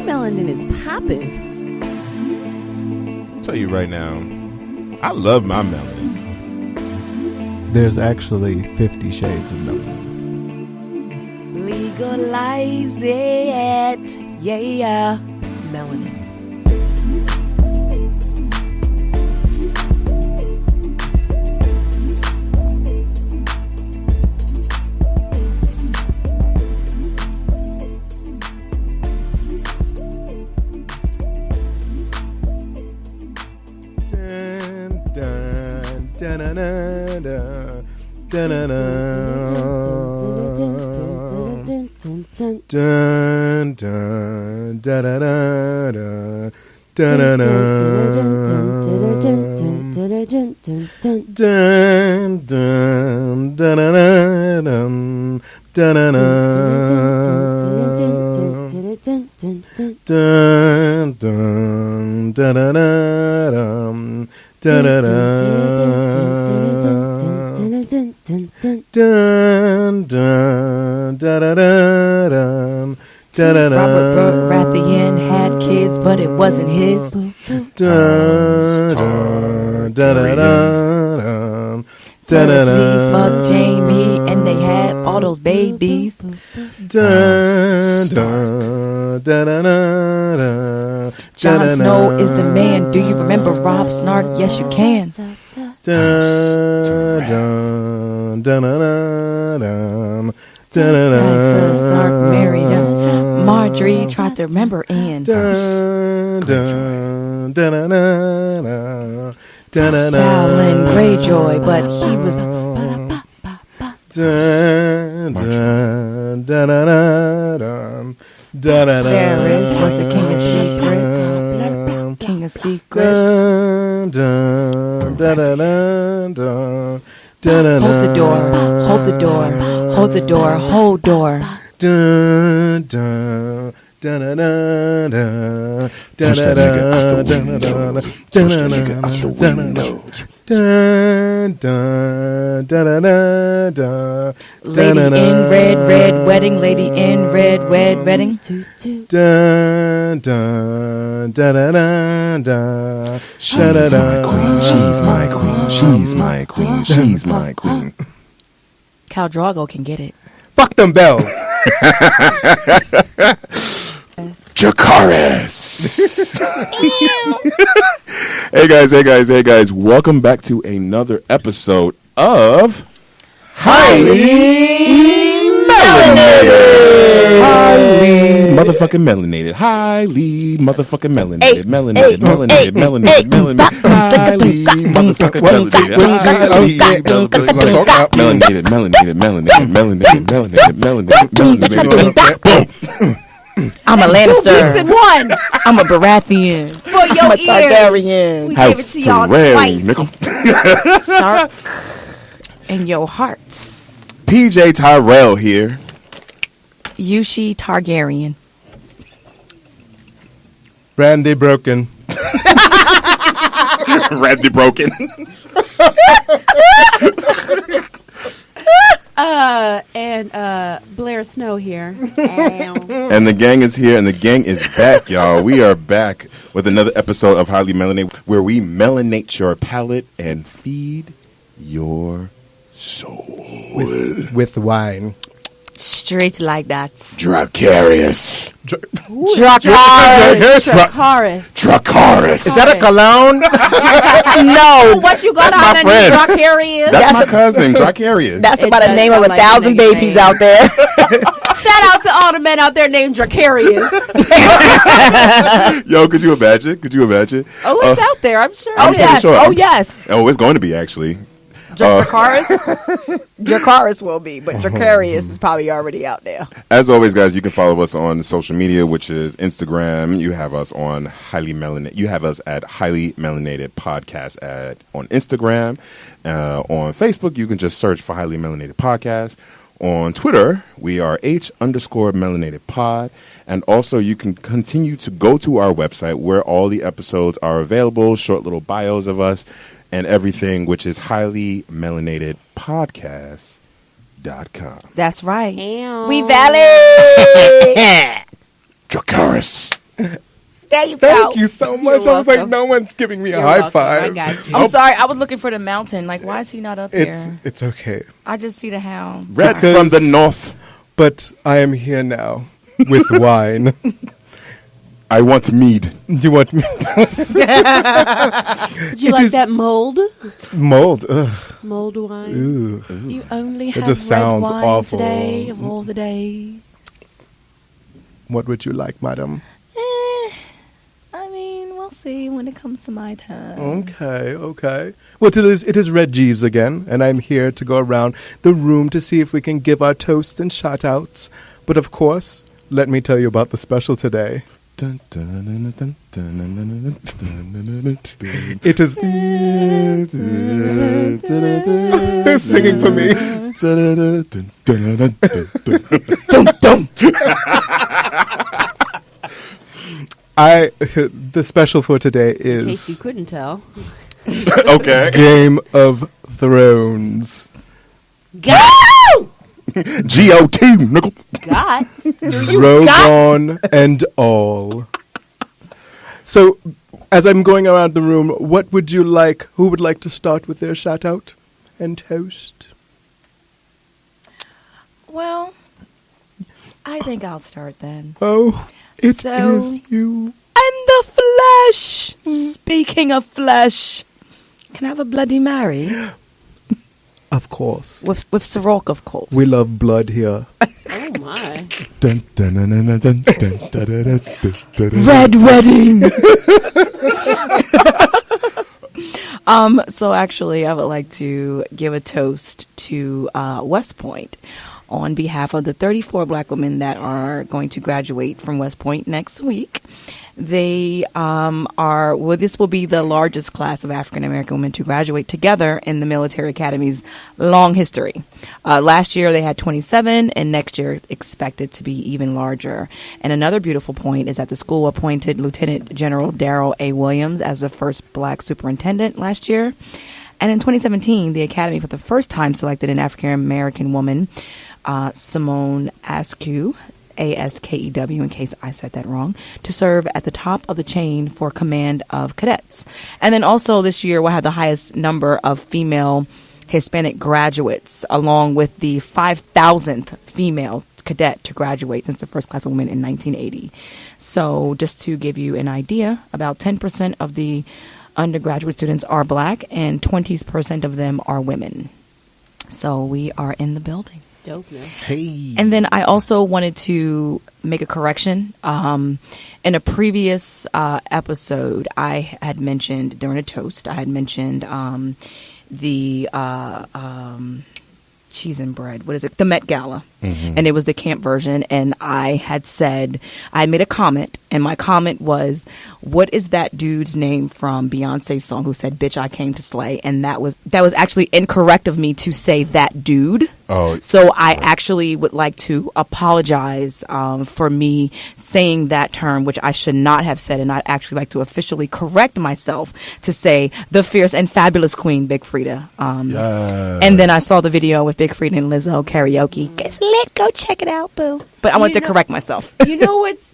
my melanin is popping. I'll tell you right now, I love my melanin. There's actually 50 shades of melanin. Legalize it. Yeah. Melanin. Robert Baratheon had kids, but it wasn't his. Cersei fucked Jamie, and they had all those babies. Jon Snow is the man. Do you remember Robb Stark? Yes, you can. Sansa Stark married him. Marjorie tried to remember Anne. Fallon Greyjoy, but he was. Varys was the king of secrets. King of secrets. Hold the door. Hold the door. Hold the door. Hold door. Push that nigga out the window. Push that nigga out the window. Lady in red wedding. Lady in red wedding. She's my queen. She's my queen. She's my queen. Khal Drogo can get it. Fuck them bells. Dracarys. Hey guys. Welcome back to another episode of Highly Melanated. Highly motherfucking melanated. Highly motherfucking melanated. Melanated. Highly motherfucking melanated. Boom. I'm a Lannister. In one. I'm a Baratheon. For your I'm a ears. Targaryen. We gave it to y'all twice. Stark in your hearts. PJ Tyrell here. Yushi Targaryen. Randy Broken. Randy Broken. And Blair Snow here. And the gang is here, and the gang is back, y'all. We are back with another episode of Highly Melanated, where we melanate your palate and feed your soul. With wine. Straight like that. Dracarys. Dracarys. Is that a cologne? No. What you got That's on my friend. Dracarys? That's my cousin, Dracarys. That's It about the does name of sound like 1,000 a babies name. out there. Shout out to all the men out there named Dracarys. Yo, could you imagine? Oh, it's out there, I'm sure. I'm it pretty is. sure. Oh, yes. Oh, it's going to be, actually. Dracarys? Dracarys will be, but Dracarius is probably already out there. As always, guys, you can follow us on social media, which is Instagram. You have us on Highly Melanated. You have us at Highly Melanated Podcast on Instagram. On Facebook, you can just search for Highly Melanated Podcast. On Twitter, we are H_Melanated Pod. And also, you can continue to go to our website where all the episodes are available, short little bios of us and everything, which is highlymelanatedpodcast.com. That's right. Damn. We valid. Dracarys. There you go. Thank you so much. I was like, welcome. no one's giving me a You're high welcome. five. I got you. I'm sorry. I was looking for the mountain. Like, why is he not up here? It's okay. I just see the hound. Red Because- from the north. But I am here now with wine. I want mead. Do you want me Did you It like is- that mold? mold? Ugh. Mold wine. Ew. You only have just red sounds wine awful. today of all the days. What would you like, madam? I mean, we'll see when it comes to my turn. Okay. Well, it is Red Jeeves again, and I'm here to go around the room to see if we can give our toasts and shout-outs. But of course, let me tell you about the special today. It is... They're singing for me. The special for today In case you is couldn't tell. Okay. Game of Thrones. Got! GOT, nigga. Got? Drogon and all. So, as I'm going around the room, what would you like? Who would like to start with their shout out and toast? Well, I think I'll start then. Oh, it is So- you. And the flesh. Speaking of flesh, can I have a Bloody Mary Of course. with Ciroc, of course. We love blood here. Oh my. Red Wedding. So actually, I would like to give a toast to West Point on behalf of the 34 black women that are going to graduate from West Point next week. They this will be the largest class of African American women to graduate together in the military academy's long history. Last year they had 27, and next year expected to be even larger. And another beautiful point is that the school appointed Lieutenant General Darrell A. Williams as the first black superintendent last year. And in 2017, the Academy for the first time selected an African American woman, Simone Askew, Askew, in case I said that wrong, to serve at the top of the chain for command of cadets. And then also this year we'll have the highest number of female Hispanic graduates, along with the 5,000th female cadet to graduate since the first class of women in 1980. So just to give you an idea, about 10% of the undergraduate students are black and 20% of them are women. So we are in the building. Dope, man. Hey. And then I also wanted to make a correction. In a previous episode, I had mentioned during a toast, I had mentioned the cheese and bread. What is it? The Met Gala. Mm-hmm. And it was the camp version. And I had made a comment. And my comment was, what is that dude's name from Beyonce's song who said, "Bitch, I came to slay"? And that was actually incorrect of me to say that dude. Oh. So I actually would like to apologize for me saying that term, which I should not have said. And I'd actually like to officially correct myself to say the fierce and fabulous queen, Big Frida. And then I saw the video with Big Frida and Lizzo karaoke. Guess lit. Go check it out, boo. But I wanted to correct myself. You know what's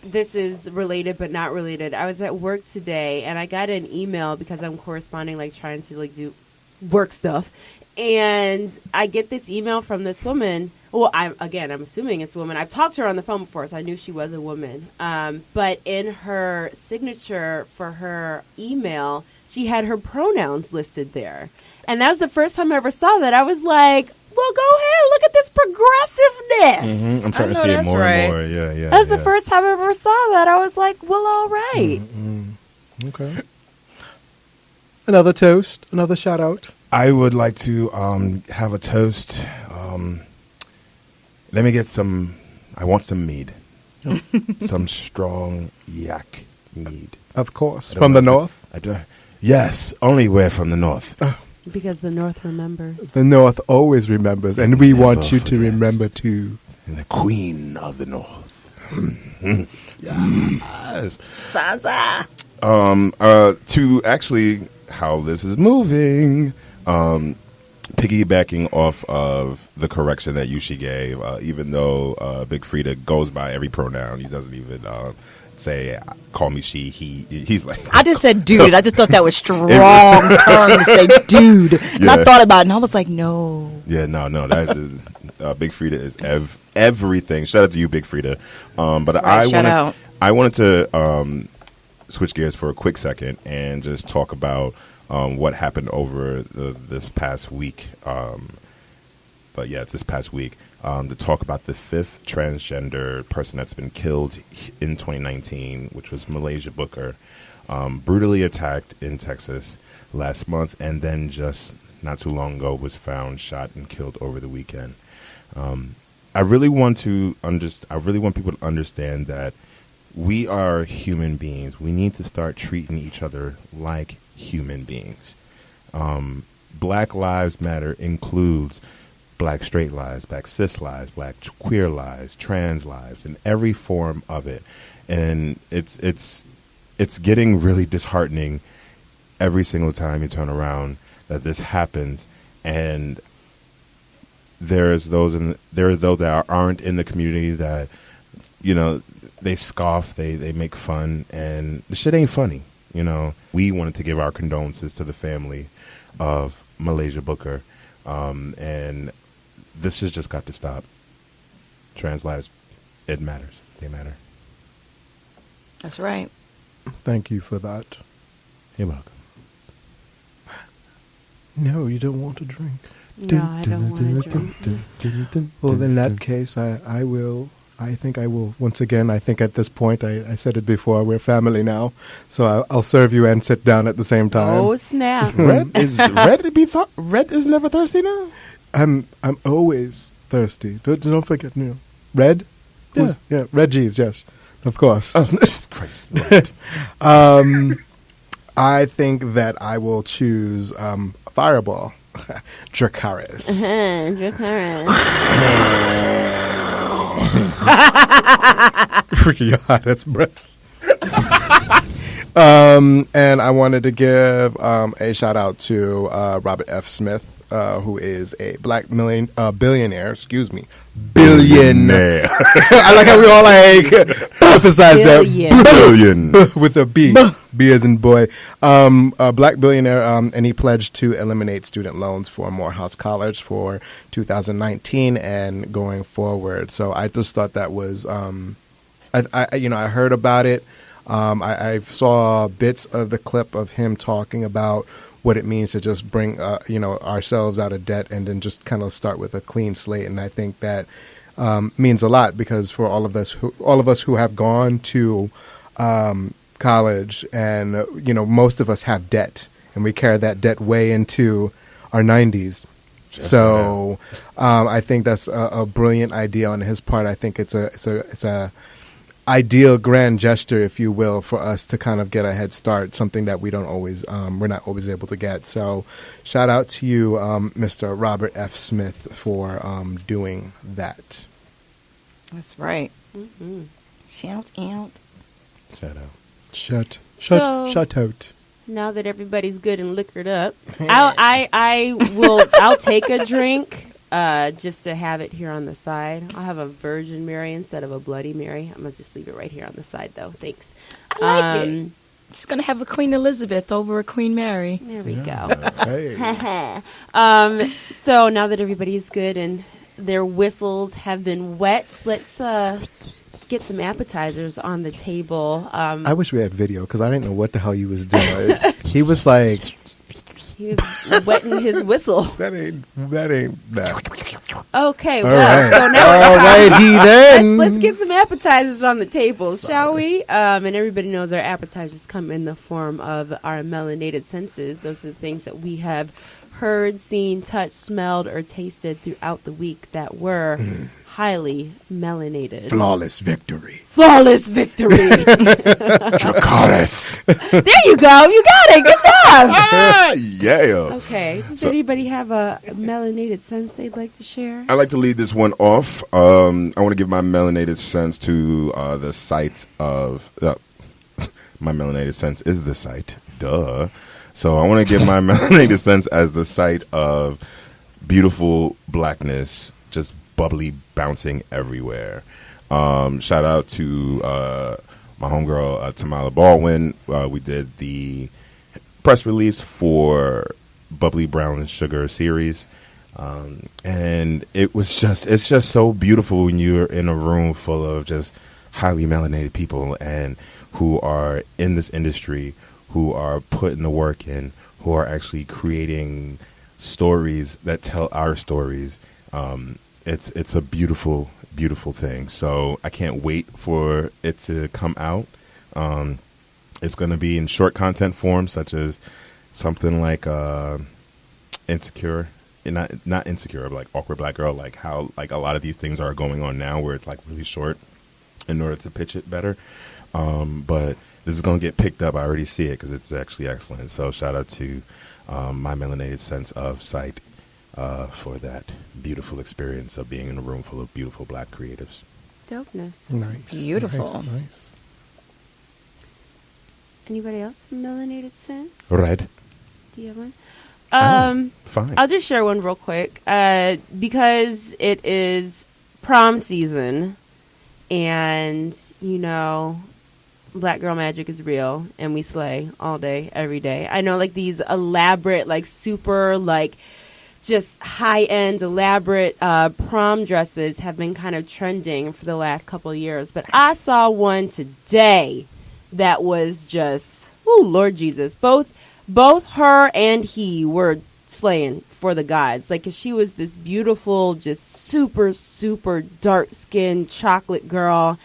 this is related but not related. I was at work today and I got an email because I'm corresponding, like trying to like do work stuff. And I get this email from this woman. Well, I'm assuming it's a woman. I've talked to her on the phone before, so I knew she was a woman. But in her signature for her email, she had her pronouns listed there. And that was the first time I ever saw that. I was like, well, go ahead. Look at this progressiveness. Mm-hmm. I'm starting to see it more and more. Yeah. That's the first time I ever saw that. I was like, well, all right. Mm-hmm. Okay. Another toast, another shout out. I would like to have a toast. Let me get some. I want some mead. Some strong yak mead. Of course. From the north? Yes, only we're from the north. Because the North remembers. The north always remembers, and we Never want you to forgets. remember too. And the queen of the north. Yes. Sansa. To actually how this is moving. piggybacking off of the correction that Yushi gave, even though Big Frida goes by every pronoun, he doesn't even say call me she, he. He's like, I just said dude. I just thought that was strong term to say dude. And Yeah. I thought about it, and I was like, no. yeah, no, that is Big Frida is everything. Shout out to you, Big Frida. But That's right, shout out. I wanted to switch gears for a quick second and just talk about what happened over this past week. This past week, to talk about the 5th transgender person that's been killed in 2019, which was Malaysia Booker, brutally attacked in Texas last month, and then just not too long ago was found shot and killed over the weekend. I really want people to understand that we are human beings. We need to start treating each other like human beings. Black Lives Matter includes black straight lives, black cis lives, black queer lives, trans lives, and every form of it. And it's getting really disheartening every single time you turn around that this happens. And there are those that aren't in the community that, you know, they scoff, they make fun, and the shit ain't funny. You know, we wanted to give our condolences to the family of Malaysia Booker, and this has just got to stop. Trans lives, it matters. They matter. That's right. Thank you for that. You're welcome. No, you don't want to drink. No, I don't want to drink. Well, in that case, I will. I think I will. Once again, I think at this point, I said it before, we're family now. So I'll serve you and sit down at the same time. Oh, snap. Red is never thirsty now. I'm always thirsty. Don't forget, you know, Red? Yeah. Yeah, Red Jeeves, yes. Of course. Oh, Jesus Christ. I think that I will choose Fireball. Dracarys. Freaking hot. That's breath. And I wanted to give a shout out to Robert F. Smith, who is a black billionaire. Excuse me, billionaire. I like how we all emphasize that Billion. with a B. B as in boy. A black billionaire, and he pledged to eliminate student loans for Morehouse College for 2019 and going forward. So I just thought that was, I heard about it. I saw bits of the clip of him talking about what it means to just bring, ourselves out of debt and then just kind of start with a clean slate. And I think that means a lot because for all of us who have gone to college, and most of us have debt, and we carry that debt way into our 90s. So I think that's a brilliant idea on his part. I think it's a ideal grand gesture, if you will, for us to kind of get a head start, something that we don't always, we're not always able to get. So shout out to you, Mr. Robert F. Smith, for doing that. That's right. Mm-hmm. Shout out. Shout out. Shut out. Now that everybody's good and liquored up, I'll take a drink just to have it here on the side. I'll have a Virgin Mary instead of a Bloody Mary. I'm gonna just leave it right here on the side, though. Thanks. I like it. Just gonna have a Queen Elizabeth over a Queen Mary. There we go. Hey. So now that everybody's good and their whistles have been wet, let's get some appetizers on the table. I wish we had video because I didn't know what the hell he was doing. He was like, he was wetting his whistle. that ain't that. Okay, All well, right. so now All right, he then. let's get some appetizers on the table, shall we? And everybody knows our appetizers come in the form of our melanated senses. Those are the things that we have heard, seen, touched, smelled, or tasted throughout the week that were highly melanated. Flawless victory. Flawless victory. Dracarys. There you go. You got it. Good job. Yeah. Okay. Does anybody have a melanated sense they'd like to share? I like to lead this one off. I want to give my melanated sense to the site of... my melanated sense is the site. Duh. So I want to give my melanated sense as the site of beautiful blackness, just bubbly, bouncing everywhere. Shout out to my homegirl, Tamala Baldwin. We did the press release for Bubbly Brown Sugar series. And it's just so beautiful when you're in a room full of just highly melanated people and who are in this industry, who are putting the work in, who are actually creating stories that tell our stories. It's a beautiful, beautiful thing. So I can't wait for it to come out. It's going to be in short content form, such as something like Insecure. Not Insecure, but like Awkward Black Girl, like how like a lot of these things are going on now where it's like really short in order to pitch it better. But this is going to get picked up. I already see it because it's actually excellent. So shout out to my melanated sense of sight for that beautiful experience of being in a room full of beautiful black creatives. Dopeness. Nice. Beautiful. Nice. Anybody else from melanated sense? Red. Do you have one? Fine. I'll just share one real quick. Because it is prom season and, you know, Black girl magic is real and we slay all day, every day. I know like these elaborate, like super, like just high-end, elaborate prom dresses have been kind of trending for the last couple of years. But I saw one today that was just, oh, Lord Jesus. Both her and he were slaying for the gods. Like, 'cause she was this beautiful, just super, super dark-skinned chocolate girl.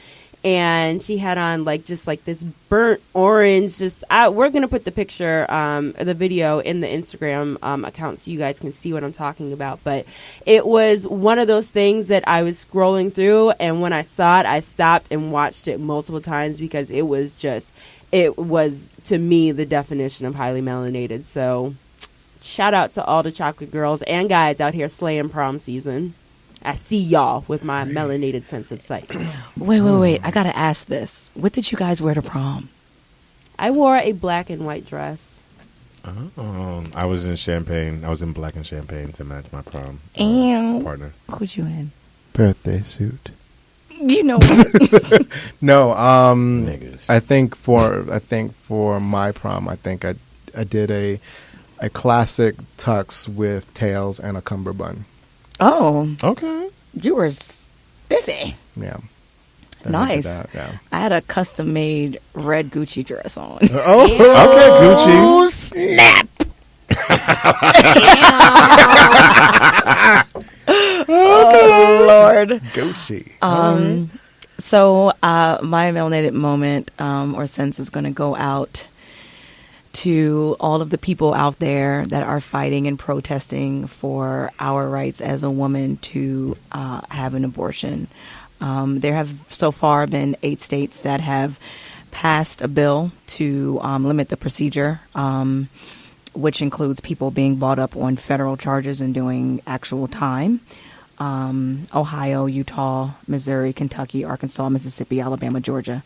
And she had on, like, just, like, this burnt orange. We're going to put the picture, the video in the Instagram account so you guys can see what I'm talking about. But it was one of those things that I was scrolling through. And when I saw it, I stopped and watched it multiple times because it was, to me, the definition of highly melanated. So shout out to all the chocolate girls and guys out here slaying prom season. I see y'all with my melanated sense of sight. Wait. I got to ask this. What did you guys wear to prom? I wore a black and white dress. I was in champagne. I was in black and champagne to match my prom partner. Who'd you in? Birthday suit. You know. No, Niggas. I think for my prom, I think I did a classic tux with tails and a cummerbund. Oh, Okay. you were spiffy. Yeah. Nice. Yeah. I had a custom-made red Gucci dress on. Okay, Gucci. Oh, snap! Oh, Lord. Gucci. So my melanated moment or sense is going to go out to all of the people out there that are fighting and protesting for our rights as a woman to have an abortion. There have so far been 8 states that have passed a bill to limit the procedure, which includes people being brought up on federal charges and doing actual time. Ohio, Utah, Missouri, Kentucky, Arkansas, Mississippi, Alabama, Georgia.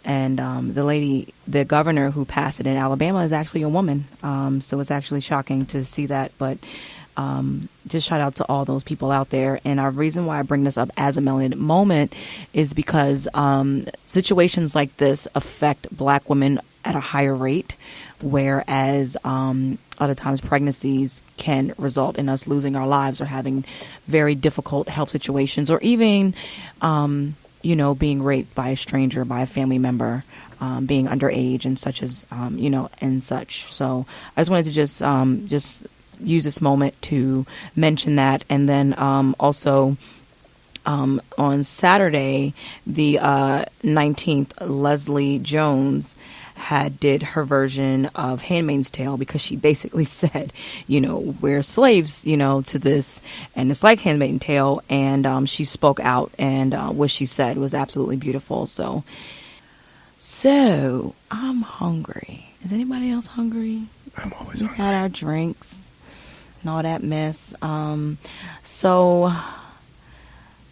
And the governor who passed it in Alabama is actually a woman. So it's actually shocking to see that. But just shout out to all those people out there. And our reason why I bring this up as a melanated moment is because situations like this affect Black women at a higher rate, whereas other times pregnancies can result in us losing our lives or having very difficult health situations, or even being raped by a stranger, by a family member, being underage and such as, and such. So I just wanted to just use this moment to mention that. And then also on Saturday, the 19th, Leslie Jones did her version of Handmaid's Tale, because she basically said, we're slaves, to this, and it's like Handmaid's Tale, and she spoke out, and what she said was absolutely beautiful. So I'm hungry. Is anybody else hungry? I'm always We've hungry. had our drinks and all that mess. So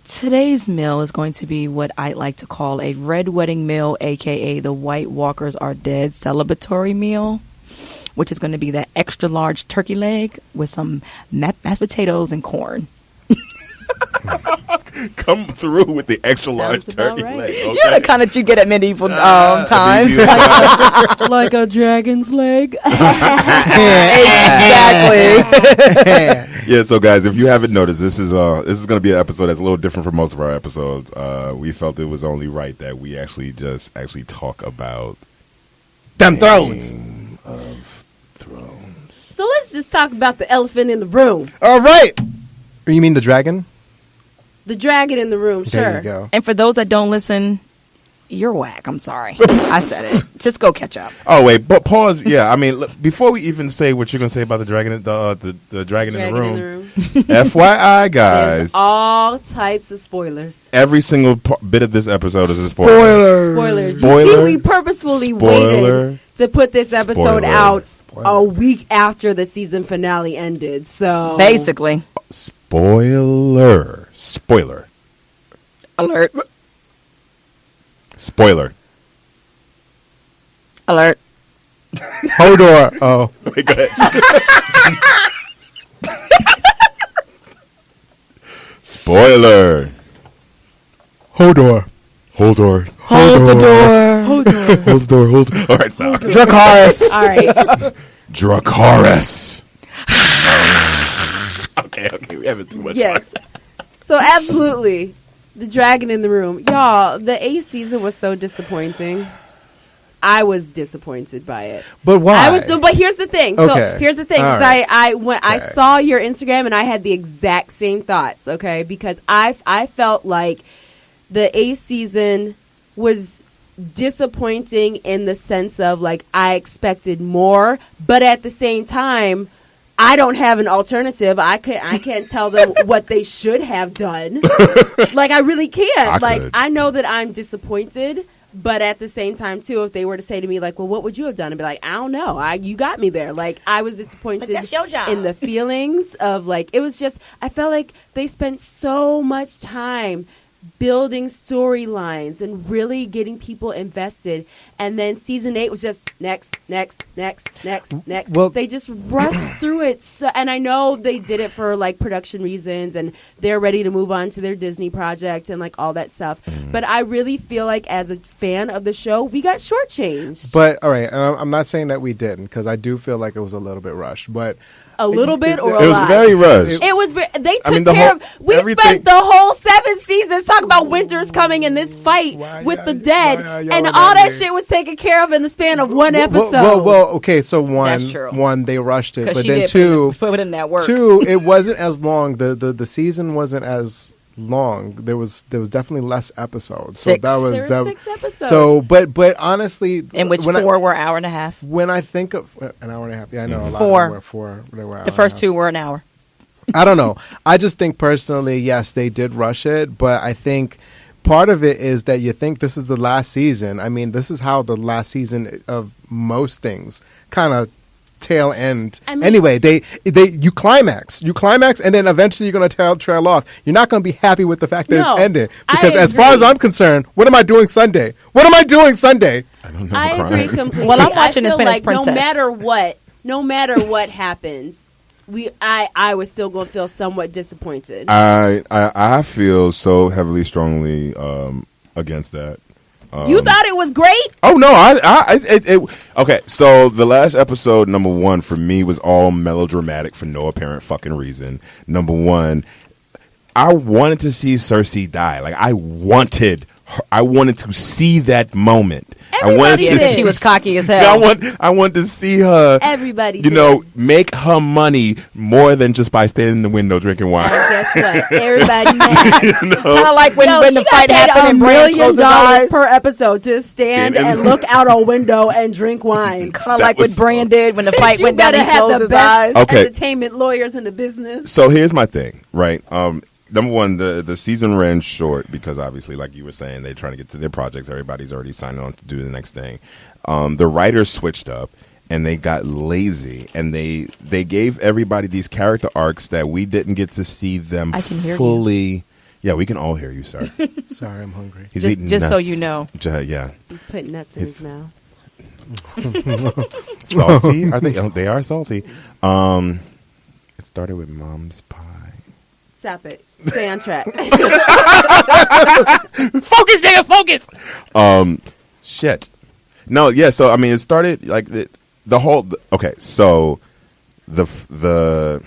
today's meal is going to be what I like to call a red wedding meal, aka the White Walkers Are Dead celebratory meal. which is going to be that extra large turkey leg with some mashed potatoes and corn. Come through with the extra large Sounds about turkey right. leg. Okay. You know the kind that you get at medieval times. Like a dragon's leg. Exactly. Yeah, so guys, if you haven't noticed, this is going to be an episode that's a little different from most of our episodes. We felt it was only right that we actually talk about Them Thrones. Game of Thrones. So let's just talk about the elephant in the room. All right. You mean the dragon? The dragon in the room, sure. There you go. And for those that don't listen, you're whack. I'm sorry. I said it. Just go catch up. Oh wait, but pause. Yeah, I mean, look, before we even say what you're going to say about the dragon, the dragon in the room. FYI, guys, There's all types of spoilers. every single bit of this episode is a spoiler. Spoilers. Spoiler. You see, we purposefully waited to put this episode Spoiler. out a week after the season finale ended. So Basically. Spoiler. Alert. Spoiler. Alert. Hodor. Oh. Wait, go ahead. Spoiler. Hodor. Hold door. Hold the door. Hold the door. Hold. All right, stop. Dracarys. all right. Dracarys. Okay, we haven't too much. Yes. So absolutely, the dragon in the room, y'all. The 8th season was so disappointing. I was disappointed by it. But why? But here's the thing. Okay. So here's the thing. All 'Cause right. I saw your Instagram and I had the exact same thoughts. Okay, because I felt like the 8th season was disappointing in the sense of like I expected more, but at the same time, I don't have an alternative. I can't tell them what they should have done. Like I really can't. I know that I'm disappointed, but at the same time too, if they were to say to me like, "Well, what would you have done?" I'd be like, "I don't know. You got me there." Like I was disappointed But that's your job. in the feelings of like it was just I felt like they spent so much time building storylines and really getting people invested, and then season 8 was just next. Well- They just rushed through it, so, and I know they did it for like production reasons, and they're ready to move on to their Disney project and like all that stuff. But I really feel like as a fan of the show, we got shortchanged But all right, I'm not saying that we didn't because I do feel like it was a little bit rushed. But a little bit or a It was lot. very rushed. It was. They took the care whole- of. We everything- spent the whole 7 seasons talking about Winter's coming and this fight with the dead, and all that shit was taken care of in the span of one episode. Well, okay. So That's true. one, they rushed it, 'Cause but she then did two, put in that work. two, it wasn't as long. The season wasn't as long. There was definitely less episodes. So 6. that was There that. were 6 episodes. So, but honestly, In which when 4 were an hour and a half. when I think of an hour and a half, yeah, I know a lot 4. of them were 4. They were The first 2 were an hour. I don't know. I just think personally, yes, they did rush it, but I think part of it is that you think this is the last season. I mean, this is how the last season of most things kind of tail end. I mean- Anyway, you climax, and then eventually you're going to trail off. You're not going to be happy with the fact that No, it's ended I because as far as agree. I'm concerned, what am I doing Sunday? What am I doing Sunday? I don't know. I agree Brian. completely. Well, I'm watching I feel Spanish like Princess. no matter what happened, I was still going to feel somewhat disappointed. I feel so heavily, strongly against that. You thought it was great? Oh no! Okay. So the last episode, number 1, for me was all melodramatic for no apparent fucking reason. Number 1, I wanted to see Cersei die. Like I wanted to see that moment. Everybody did. She was cocky as hell. I want to see her. Everybody You did. make her money more than just by standing in the window drinking wine. And guess what? Everybody mad. Kind of like when She the got fight paid happened and Bran $1 closed million his eyes. per episode to stand And- and look out a window and drink wine. Kind of That like what was Bran did when the fight You went down. better He have closed the his best eyes. Okay. entertainment lawyers in the business. So here's my thing, right? Number 1, the season ran short because obviously, like you were saying, they're trying to get to their projects. Everybody's already signed on to do the next thing. The writers switched up and they got lazy and they gave everybody these character arcs that we didn't get to see them I can hear you. fully. Yeah, we can all hear you, sir. Sorry, I'm hungry. He's Just- eating just so nuts. you know. Yeah. He's putting nuts in his mouth. Salty? Are they? Oh, they are salty. It started with mom's pie. Stop it. Stay on track. Focus, nigga, focus. Shit. No, yeah. So I mean, it started like the whole. Okay, so the.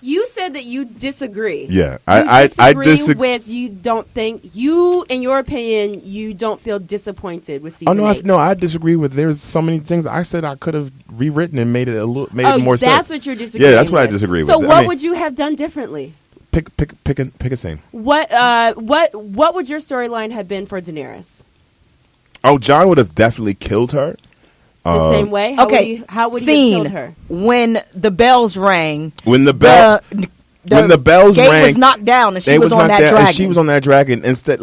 You said that you disagree. Yeah, I disagree disagree with. You don't think you, in your opinion, you don't feel disappointed with season 8. No, I disagree with. There's so many things I said I could have rewritten and made it it more sense. That's what you're disagreeing. Yeah, that's what with. I disagree with. So what would you have done differently? Pick a scene. What would your storyline have been for Daenerys? Oh, John would have definitely killed her. The same way? How would he have killed her? When the bells rang. When the bells gate rang, was knocked down and she was on that dragon. And she was on that dragon instead.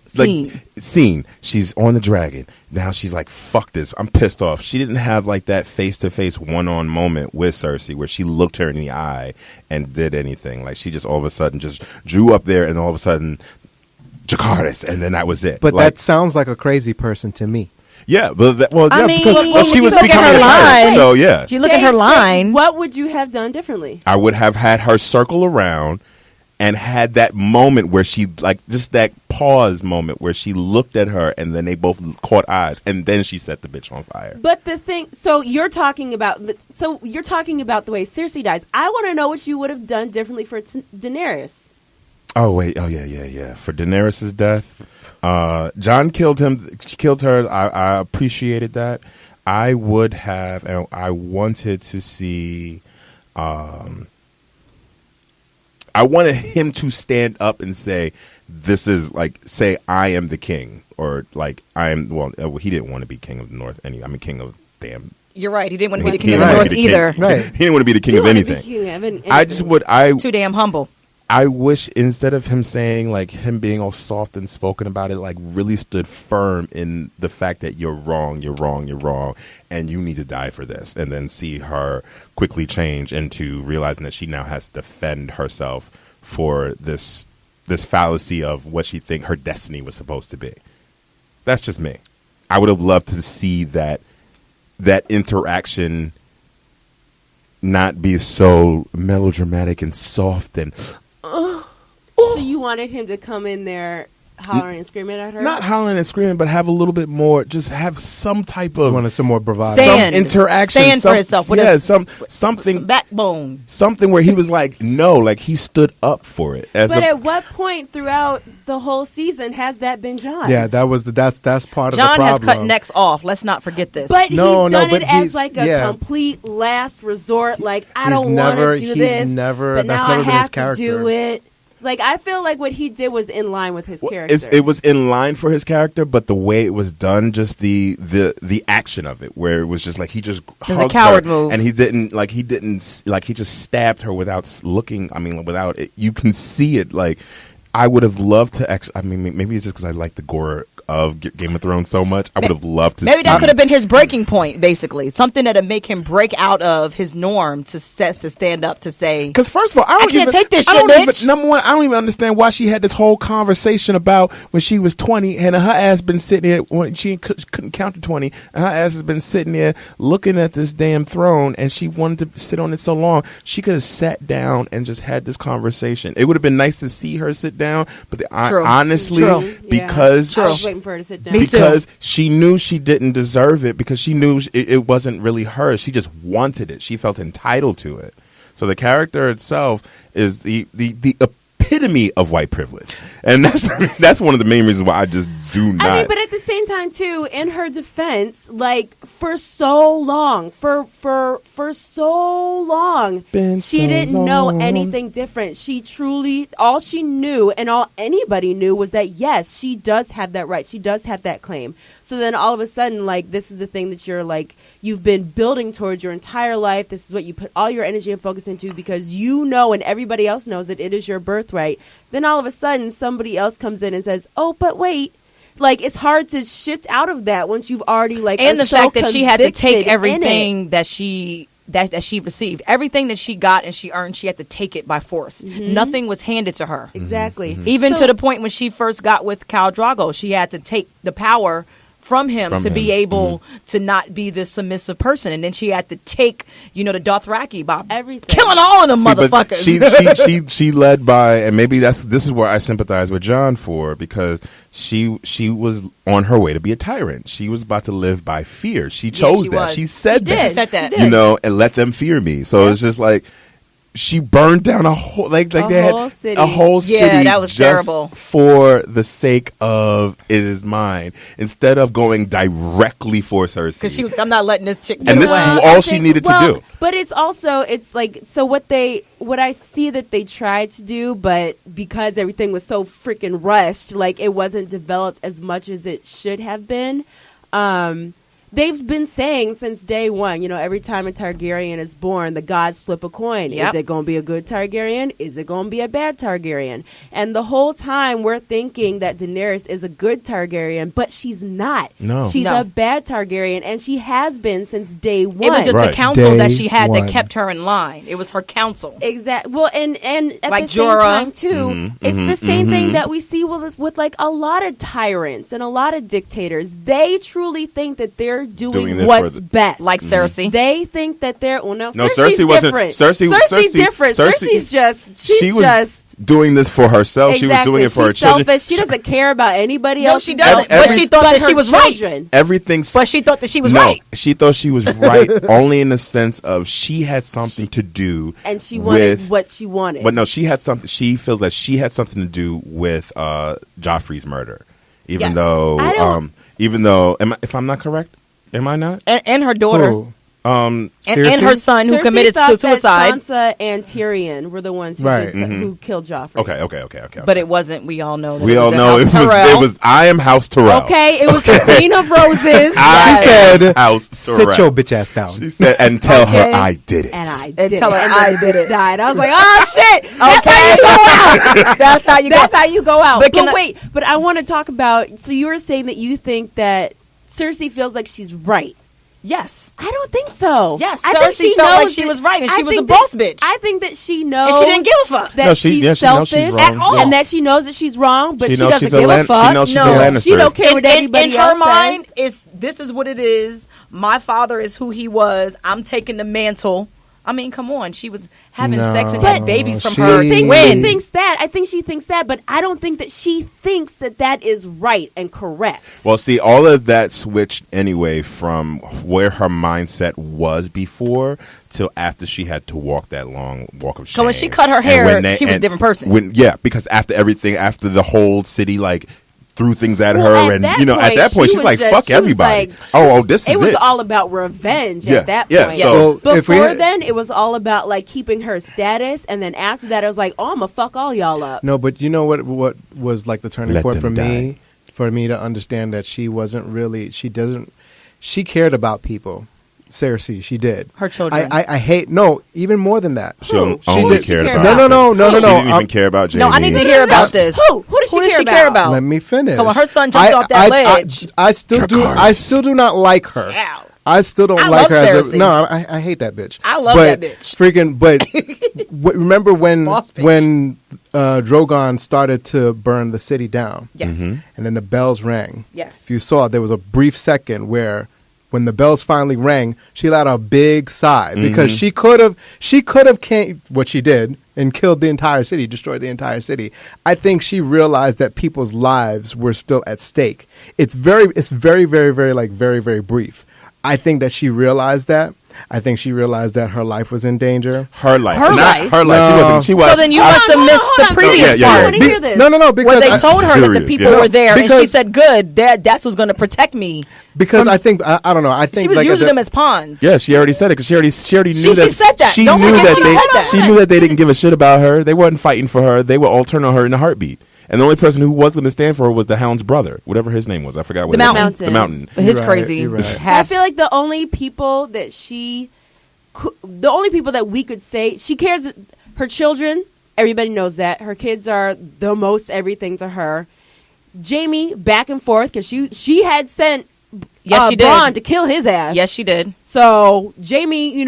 Scene. She's on the dragon. Now she's like, fuck this. I'm pissed off. She didn't have like that face-to-face one-on moment with Cersei where she looked her in the eye and did anything. Like she just all of a sudden just drew up there and all of a sudden Jacaris, and then that was it. But that sounds like a crazy person to me. Yeah, but she was becoming a tyrant. So yeah, if you look at her line, what would you have done differently? I would have had her circle around and had that moment where she just that pause moment where she looked at her and then they both caught eyes and then she set the bitch on fire. But the thing, so you're talking about the way Cersei dies. I want to know what you would have done differently for Daenerys. Oh wait, yeah. For Daenerys' death. John killed her. I appreciated that. I would have, and I wanted to see. I wanted him to stand up and say, "This is say I am the king," or I am. Well, he didn't want to be king of the North. King of damn. You're right. He didn't want to be the king of the North either. Right. He didn't want to be the king of anything. I just would. Too damn humble. I wish instead of him saying him being all soft and spoken about it, really stood firm in the fact that you're wrong, and you need to die for this, and then see her quickly change into realizing that she now has to defend herself for this fallacy of what she think her destiny was supposed to be. That's just me. I would have loved to see that interaction not be so melodramatic and soft and. So you wanted him to come in there hollering and screaming at her? Not hollering and screaming, but have a little bit more. Just have some type of. Wanted some more bravado. Some interaction. Stand for himself. Something. Some backbone. Something where he was no, he stood up for it. But at what point throughout the whole season has that been John? Yeah, that's part of the John problem. has cut necks off. Let's not forget this. But he's done it as a complete last resort. I don't want to do this. But now I have to do it. I feel like what he did was in line with his character. It was in line for his character, but the way it was done, just the action of it, where it was just he just hugged a coward her, move, and he just stabbed her without looking. Without it, you can see it. I would have loved to. Maybe it's just because I like the gore of Game of Thrones so much. I would have loved to. Maybe that could have been his breaking point, basically something that'd make him break out of his norm to stand up to say. Because first of all, I can't take this shit, bitch. Number one, I don't even understand why she had this whole conversation about when she was 20 and her ass been sitting there when she couldn't count to 20, and her ass has been sitting there looking at this damn throne, and she wanted to sit on it so long. She could have sat down and just had this conversation. It would have been nice to see her sit down, but honestly, because. I was waiting for her to sit down. Because she knew she didn't deserve it, because she knew it wasn't really hers. She just wanted it. She felt entitled to it. So the character itself is the epitome of white privilege, and that's one of the main reasons why I just do not. But at the same time, too, in her defense, for so long, for so long, she didn't know anything different. She truly, all she knew and all anybody knew was that, yes, she does have that right. She does have that claim. So then all of a sudden, this is the thing that you've been building towards your entire life. This is what you put all your energy and focus into because you know and everybody else knows that it is your birthright. Then all of a sudden, somebody else comes in and says, oh, but wait. It's hard to shift out of that once you've already and the fact that she had to take everything that she received, everything that she got and she earned, she had to take it by force. Mm-hmm. Nothing was handed to her. Exactly. Mm-hmm. Even to the point when she first got with Khal Drogo, she had to take the power from him to be able to not be this submissive person, and then she had to take, the Dothraki by Everything. killing all of them motherfuckers. She led by, and maybe this is where I sympathize with John for, because she was on her way to be a tyrant. She was about to live by fear. She chose that. She said that. She said that. And let them fear me. So it's just like, she burned down a whole they had city. a whole city. Yeah, that was just terrible. For the sake of it is mine, instead of going directly for Cersei. Because I'm not letting this chick get and this away. is all she needed to do. But it's like, so what I see that they tried to do, but because everything was so freaking rushed, like it wasn't developed as much as it should have been. They've been saying since day one, every time a Targaryen is born, the gods flip a coin. Yep. Is it going to be a good Targaryen? Is it going to be a bad Targaryen? And the whole time we're thinking that Daenerys is a good Targaryen, but she's not. No. She's a bad Targaryen, and she has been since day one. It was just Right. the council Day that she had one. that kept her in line. It was her council. Exactly. Well, and at Like the same Jorah. time, too, it's the same thing that we see with like a lot of tyrants and a lot of dictators. They truly think that they're doing this what's for the- best. Like Cersei. They think that they're No, Cersei's Cersei wasn't. different. Cersei's different. Cersei's just she was doing this for herself. exactly. She was doing it for her She's children. selfish. She doesn't care about anybody No, else. she doesn't. But she thought that she was right. Everything's But she thought that she was no, right. she thought she was right only in the sense of she had something to do, And she wanted with, what she wanted. But no, she had something. She feels that she had something to do with Joffrey's murder, even Yes. though, if I'm not correct, am I not? And her daughter. Who? And her son who Cersei committed thought suicide. That Sansa and Tyrion were the ones who, Right. who killed Joffrey. Okay. But it wasn't. We all know that We all the know House it Tyrell. was. I am House Tyrell. Okay, it was the Queen of Roses. I She said, am House Tyrell. sit your bitch ass down. She said, and tell her Okay. I did it. And I And did tell it. her And I then the did bitch it. died. I was like, oh shit! That's Okay. how you go out. That's how you go. That's how you go out. But But can I- wait, but I want to talk about. So you were saying that you think that Cersei feels like she's right. Yes. I don't think so. Yes, I think Cersei she felt like knows she that- was right, and I she was a think boss that- bitch. I think that she knows, And she didn't give a fuck. that No, she's she knows selfish she's wrong. At all. and that she knows that she's wrong, but She she knows doesn't she's a give Lan- a she fuck. knows she's a no, Lannister. she don't care what anybody in else her mind, says. this is what it is. My father is who he was. I'm taking the mantle. I mean, come on. She was having No, sex and But had babies from she- her I She twin. thinks that. I think she thinks that, but I don't think that she thinks that that is right and correct. Well, see, all of that switched anyway from where her mindset was before till after she had to walk that long walk of shame. So when she cut her And hair, when they- she was a and different person. Because after everything, after the whole city threw things at Well, her, at and that at that point she she's was like, just- "Fuck she was everybody." like- This It is was it. all about revenge Yeah, at that yeah, point. so- Well, if we Before had- then, it was all about keeping her status, and then after that, it was like, "Oh, I'm gonna fuck all y'all up." No, but you know what was like the turning Let point for them me? For me to understand that she wasn't really, she cared about people. Cersei, she did. Her children. I hate, no, even more than that. She only did she cared care about. about? No. She didn't even care about Jamie. No, I need to hear about this. Who does she care about? Let me finish. Come on, her son jumped off that ledge. I still do not like her. Ow. I still don't I like love her. Cersei. No, I hate that bitch. I love but that bitch. Freaking, but remember when Boss bitch. Drogon started to burn the city down? Yes. Mm-hmm. And then the bells rang. Yes. If you saw, there was a brief second where, when the bells finally rang, she let out a big sigh because she could have came what she did and killed the entire city, destroyed the entire city. I think she realized that people's lives were still at stake. It's very, very, very brief. I think that she realized that. I think she realized that her life was in danger. Her life, Her not life? her life. She No. wasn't. She was. So then you must have missed the previous yeah, I yeah. part. want to hear this. No, because Where they I- told her that the Period, people yeah. were there, and she Because- said, "Good, that's who's going to protect me." because I think I don't know. I think She was like I using said- them as pawns. Yeah, she already said it because she already knew She that. said that. She Don't knew forget that she they. said that. She knew that they didn't give a shit about her. They wasn't fighting for her. They would all turn on her in a heartbeat. And the only person who was going to stand for her was the Hound's brother, whatever his name was. I forgot what The his Mountain. name- The Mountain. But his You're right, crazy. you're right. I feel like the only people that the only people that we could say she cares, her children. Everybody knows that her kids are the most everything to her. Jamie back and forth because she had sent Yes, she did. Bronn to kill his ass. Yes, she did. So Jamie,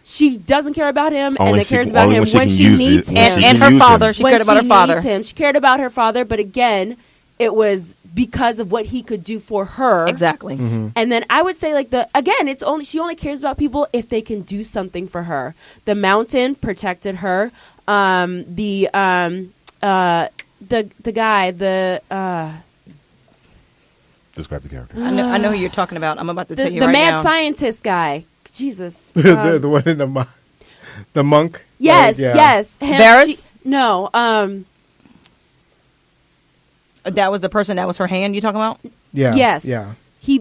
she doesn't care about him, Only and it she- cares about only him when she when can she use needs it, him. when she And can her use father. him. She When cared about her father. needs him. She cared about her father, but again, it was because of what he could do for her. Exactly. And then I would say like she only cares about people if they can do something for her. The mountain protected her. The guy, Describe the character. I know who you're talking about. I'm about to tell you the right mad now. scientist guy. Jesus. the one in the monk. Yes, Yeah. yes. Varys? No. That was the person that was her hand you talking about? Yeah. Yes. Yeah.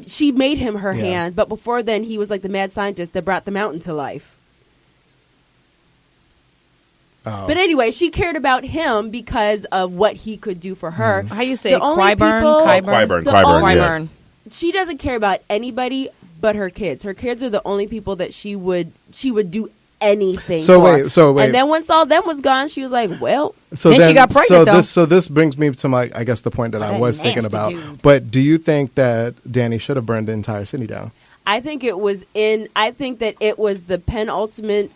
She made him her Yeah. hand, but before then he was like the mad scientist that brought the mountain to life. Oh. But anyway, she cared about him because of what he could do for her. How you say The it? only Qyburn? people- Qyburn. The Qyburn. only- Yeah. Qyburn. She doesn't care about anybody but her kids. Her kids are the only people that she would do anything So for. wait. And then once all them was gone, she was like, well, So Then she got pregnant, though. this brings me to my, I guess, the point that I That was thinking nasty about. dude. But do you think that Danny should have burned the entire city down? I think that it was the penultimate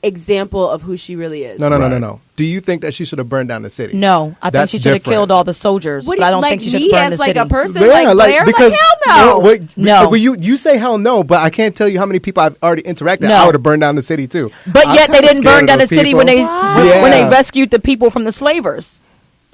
example of who she really is. No. Do you think that she should have burned down the city? No, I think That's she should have different. killed all the soldiers, What but I don't like think she should me have burned as the like city. a person Yeah, like Blair? because like hell no. well, you say hell no, but I can't tell you how many people I've already interacted. No. I would have burned down the city too. But I'm yet they kinda didn't scared burn of down the those city people. when they when they Yeah. rescued the people from the slavers.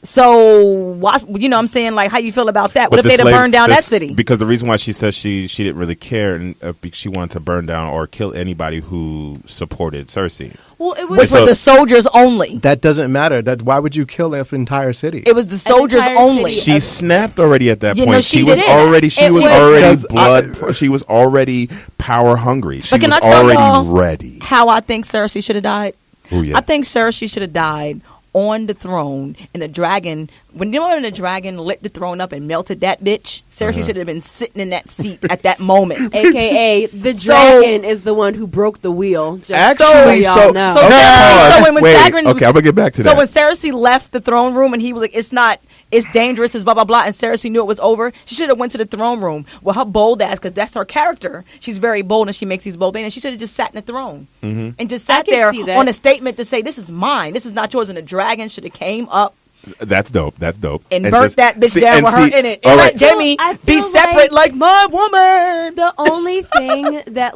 So, what, I'm saying, like, how you feel about that? What if they'd have burned down that city? Because the reason why she says she didn't really care, and she wanted to burn down or kill anybody who supported Cersei. Well, it was Which So- were the soldiers only. That doesn't matter. Why would you kill an entire city? It was the soldiers entire only. city. She snapped already at that You know, point. she She was did. already It was- blood. She was already power hungry. She But can was I tell already y'all ready. how I think Cersei should have died? Oh yeah. I think Cersei should have died on the throne, and the dragon, when the dragon lit the throne up and melted that bitch, Cersei should have been sitting in that seat at that moment. AKA the dragon is the one who broke the wheel. Just Actually, so so- y'all know. So, Okay, when wait, Sagrin okay, I'm gonna get back to so that. when Cersei left the throne room and he was like, it's dangerous, it's blah blah blah, and Cersei knew it was over, she should have went to the throne room. Well, her bold ass, because that's her character, she's very bold and she makes these bold things, and she should have just sat in the throne and just sat can there see that. on a statement to say, this is mine, this is not yours, and the dragon should have came up That's dope. and burnt that bitch down with her in it. all And right. let Jamie I be feel separate like my woman. The only thing that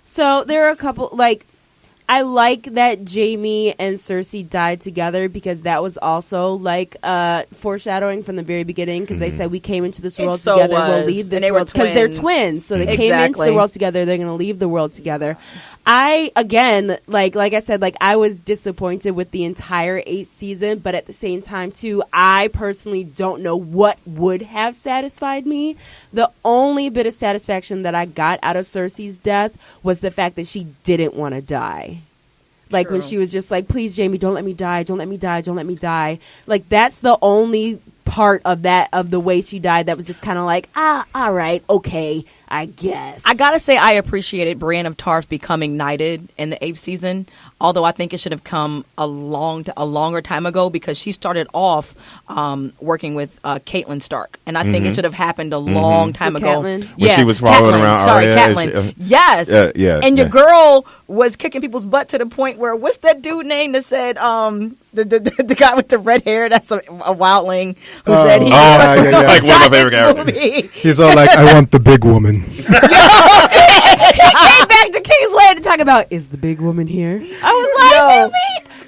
so there are a couple I like that Jamie and Cersei died together because that was also foreshadowing from the very beginning because they said we came into this world so together, was. we'll leave And this they were world because they're twins. twins, so they came into Exactly. the world together. They're going to leave the world together. I again, like I said, I was disappointed with the entire 8th season, but at the same time too, I personally don't know what would have satisfied me. The only bit of satisfaction that I got out of Cersei's death was the fact that she didn't want to die. Like when True. she was just like, please, Jamie, don't let me die. Don't let me die. Don't let me die. Like that's the only part of the way she died that was just kind of like, all right, okay, I guess. I gotta say, I appreciated Brienne of Tarth becoming knighted in the 8th season. Although I think it should have come a longer time ago because she started off working with Catelyn Stark, and I think it should have happened a long time With ago. Catelyn? When she was following around Sorry, Arya and Catelyn. she- Yes, yeah, and your yeah. girl was kicking people's butt to the point where what's that dude name that said the guy with the red hair? That's a wildling who said he was yeah. Like one of my favorite characters. movie. He's all like, I want the big woman. came back to King's Landing to talk about, is the big woman here? I was like, is he?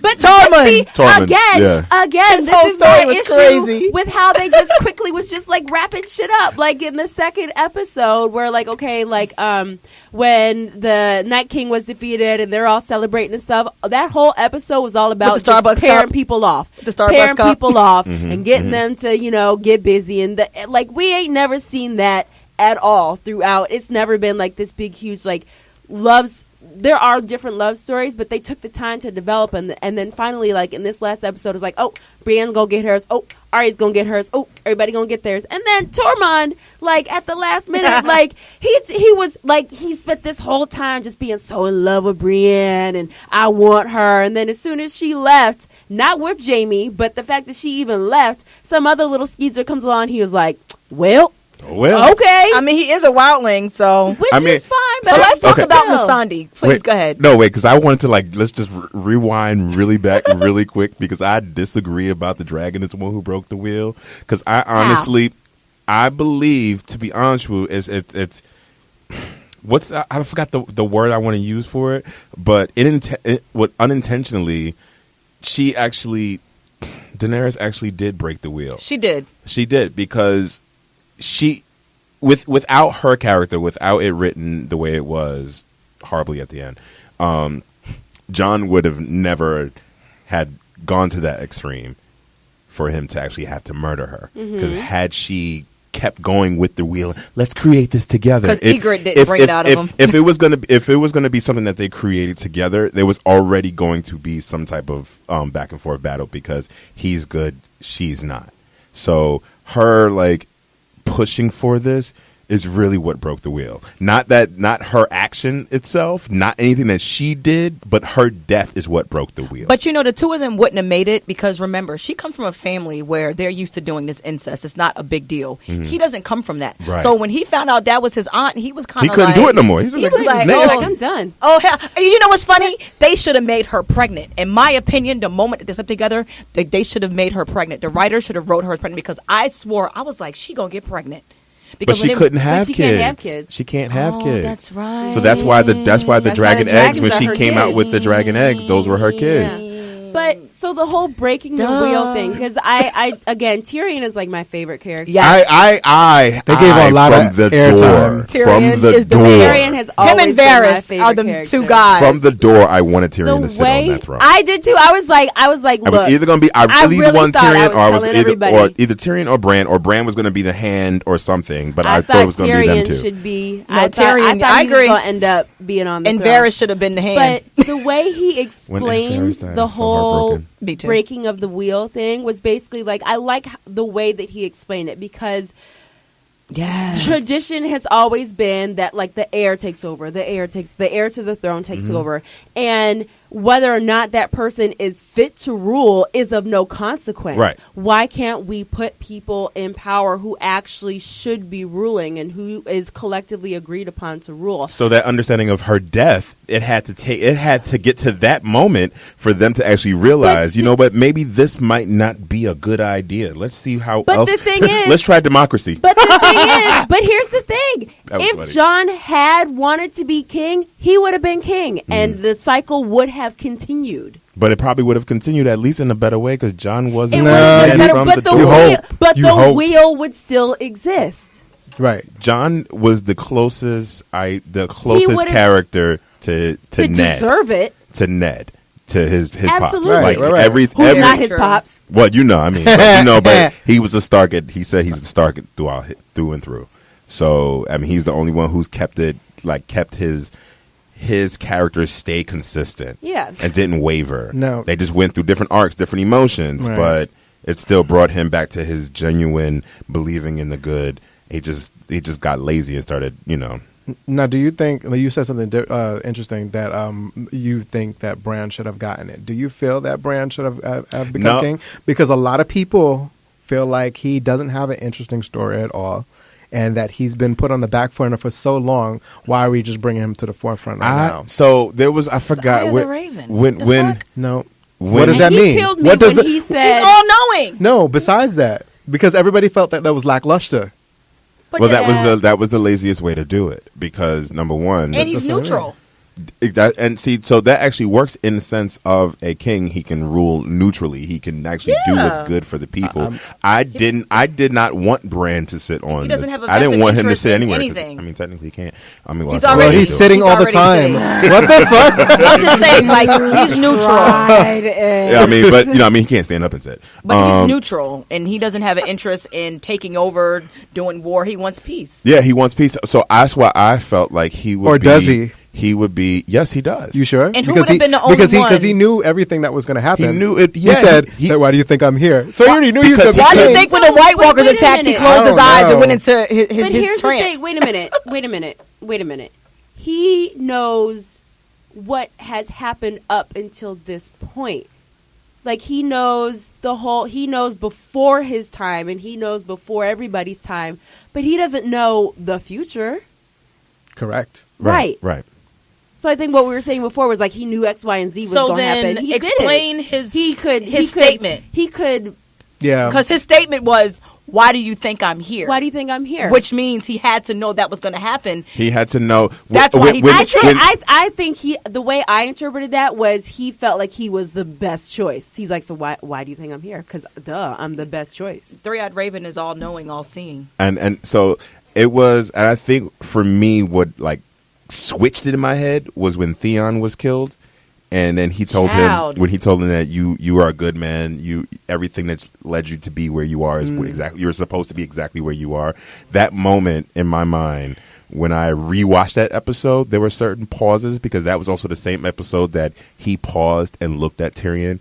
But Tormund. see, Tormund, again, His this whole is story my was issue crazy. with how they just quickly was just like wrapping shit up. Like in the second episode where when the Night King was defeated and they're all celebrating and stuff, that whole episode was all about With the Starbucks just pairing cup. people off. The Starbucks pairing cup. people off and getting them to, get busy. And we ain't never seen that at all throughout. It's never been like this big, huge, loves. There are different love stories, but they took the time to develop, and then finally, in this last episode, it was like, oh, Brienne's gonna get hers, oh, Arya's gonna get hers, oh, everybody gonna get theirs, and then Tormund, at the last minute, he spent this whole time just being so in love with Brienne, and I want her, and then as soon as she left, not with Jamie, but the fact that she even left, some other little skeezer comes along, he was like, well, Well, Okay. I mean, he is a wildling, so. Which I mean, is fine. So But let's talk okay. about Still. Masandi. Please wait, go ahead. No, wait, because I wanted to let's just rewind really back really quick because I disagree about the dragon is the one who broke the wheel. Because I honestly, I believe, to be honest with you, it's what's I forgot the word I want to use for it, but unintentionally, Daenerys actually did break the wheel. She did. She did because she, without her character, without it written the way it was, horribly at the end, John would have never had gone to that extreme for him to actually have to murder her. Because had she kept going with the wheel, let's create this together. Because Ygritte didn't bring it out of him. If it was gonna be something that they created together, there was already going to be some type of back and forth battle because he's good, she's not. So her pushing for this is really what broke the wheel. Not her action itself, not anything that she did, but her death is what broke the wheel. But the two of them wouldn't have made it because remember, she comes from a family where they're used to doing this incest. It's not a big deal. He doesn't come from that. Right. So when he found out that was his aunt, he was kind he of couldn't do it no more. He was was this like, is oh, nasty. I'm done. Oh, hell. You know what's funny? They should have made her pregnant. In my opinion, the moment that they slept together, they should have made her pregnant. The writer should have wrote her pregnant because I swore, I was like, she gonna get pregnant. But she couldn't have she kids. can't have kids. She can't have kids. That's right. So that's why the dragon eggs, when dragons she are her came out kids. with the dragon eggs, those were her kids. Yeah. But so the whole breaking the wheel thing, because I again, Tyrion is my favorite character. Yes. They gave a lot from of the airtime. door. Tyrion From the is the door. Tyrion has Him always and been my Varys favorite are the character. two guys. From the door, I wanted Tyrion to sit on that throne. I did too. I was like, I look, was either going to be, I really want thought Tyrion, or I was telling everybody. either Tyrion or Bran was going to be the hand or something, but I thought thought it was going to be them Tyrion too. should be. No, I Tyrion, thought I he was agree. going to end up being on the and throne. Varys should have been the hand. But the way he When explains Varys died, the I'm so whole heartbroken. Me too. breaking of the wheel thing was basically I like the way that he explained it because Yes. tradition has always been that the heir takes over, the heir to the throne takes over, and whether or not that person is fit to rule is of no consequence. Right. Why can't we put people in power who actually should be ruling and who is collectively agreed upon to rule? So that understanding of her death, it had to get to that moment for them to actually realize, but maybe this might not be a good idea. Let's see how But else. the thing is, let's try democracy. But the thing is, but here's the thing: That was if funny. John had wanted to be king, he would have been king, and the cycle would have continued. But it probably would have continued at least in a better way because John wasn't It the would have man been better, from but the the door. wheel, hope. but You the hope. wheel would still exist. Right. John was the closest would've- character to To Ned. deserve it, To Ned. To his Absolutely. pops. Right. who's Every not his True. pops. well, but he was a Stark. He said he's a Stark through and through. So he's the only one who's kept his characters stay consistent. Yeah. And didn't waver. No. They just went through different arcs, different emotions, Right. but it still brought him back to his genuine believing in the good. He just got lazy and started, Now, do you think you said something interesting that you think that Bran should have gotten it? Do you feel that Bran should have become No. king? Because a lot of people feel like he doesn't have an interesting story at all, and that he's been put on the back burner for so long. Why are we just bringing him to the forefront right now? So there was I forgot Eye of when the Raven. when The when fuck? No. When- What does that And he mean? killed me What does when it? he said, He's all knowing. No. Besides that, because everybody felt that was lackluster. But well, that was the laziest way to do it because number one, and he's That's what I mean. neutral. so that actually works in the sense of a king. He can rule neutrally. He can actually do Yeah. what's good for the people. I did not want Bran to sit on. He doesn't have a I didn't vested want him to interest sit in anywhere. 'Cause, anything. technically he can't. Well, He's I already- Well, forgot he's to. sitting He's all the already time. sitting. What the fuck? I'm just saying, he's neutral. Yeah, but he can't stand up and sit. But he's neutral, and he doesn't have an interest in taking over, doing war. He wants peace. Yeah, he wants peace. So that's why I felt like he would. Or be, does he? He would be. Yes, he does. You sure? And who would have been the only because one? he knew everything that was going to happen. He knew it. He Yeah, said, he- "Why do you think I'm here?" So he already knew he was going Because to be Why do you king. think when the White Wait, Walkers wait a attacked, he minute. closed his I eyes don't and went know. into his but here's trance? the thing. Wait a minute. He knows what has happened up until this point. Like, he knows he knows before his time, and he knows before everybody's time, but he doesn't know the future. Correct. Right. Right. So I think what we were saying before was, like, he knew X, Y, and Z was going to happen. He explain didn't. his statement. He could. Yeah. Because his statement was, why do you think I'm here? Why do you think I'm here? Which means he had to know that was going to happen. He had to know. That's why he did it. I think the way I interpreted that was he felt like he was the best choice. He's like, so why do you think I'm here? Because, I'm the best choice. Three-Eyed Raven is all knowing, all seeing. And so it was, and I think for me, what like switched it in my head was when Theon was killed, and then he told him that you are a good man, everything that led you to be where you are is exactly, you're supposed to be exactly where you are. That moment in my mind when I rewatched that episode, there were certain pauses, because that was also the same episode that he paused and looked at Tyrion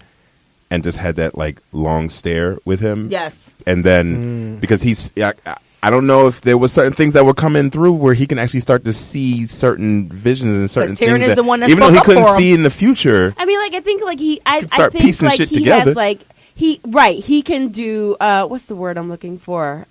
and just had that like long stare with him. Yes. And then because I don't know if there was certain things that were coming through where he can actually start to see certain visions and certain things. Tyrion is the one that even though he spoke up couldn't for him. see in the future. I mean, like, I think like I start think piecing like shit he together. has like he can do what's the word I'm looking for?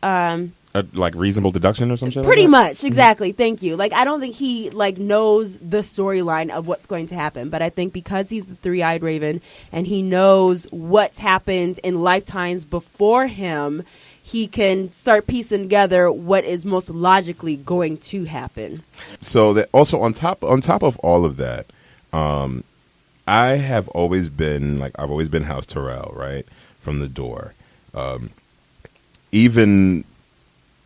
Like reasonable deduction or some shit. Pretty like that? much, exactly. Thank you. Like, I don't think he like knows the storyline of what's going to happen, but I think because he's the Three-Eyed Raven and he knows what's happened in lifetimes before him, he can start piecing together what is most logically going to happen. So that also on top of all of that, I have always been House Tyrell, right, from the door. Even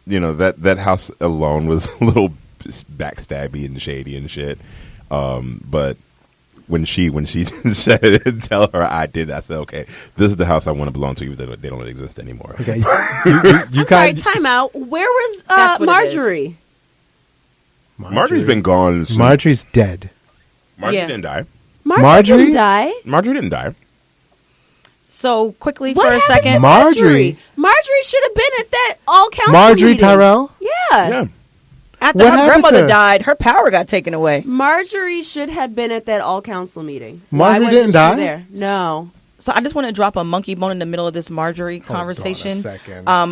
that house alone was a little backstabby and shady and shit. But when she said it, tell her I said, okay, this is the house I want to belong to, even though they don't exist anymore. Okay. I'm sorry, time out. Where was Marjorie? Marjorie's been gone. Marjorie's dead. Marjorie Yeah. didn't die. Marjorie didn't die. Marjorie didn't die. So quickly What for a happened to second. Marjorie should have been at that all council Marjorie meeting. Tyrell? Yeah. Yeah. After What her happened to grandmother her? died, her power got taken away. Marjorie should have been at that all council meeting. Marjorie Why didn't wasn't she die? there? No. So I just want to drop a monkey bone in the middle of this Marjorie conversation. Hold on a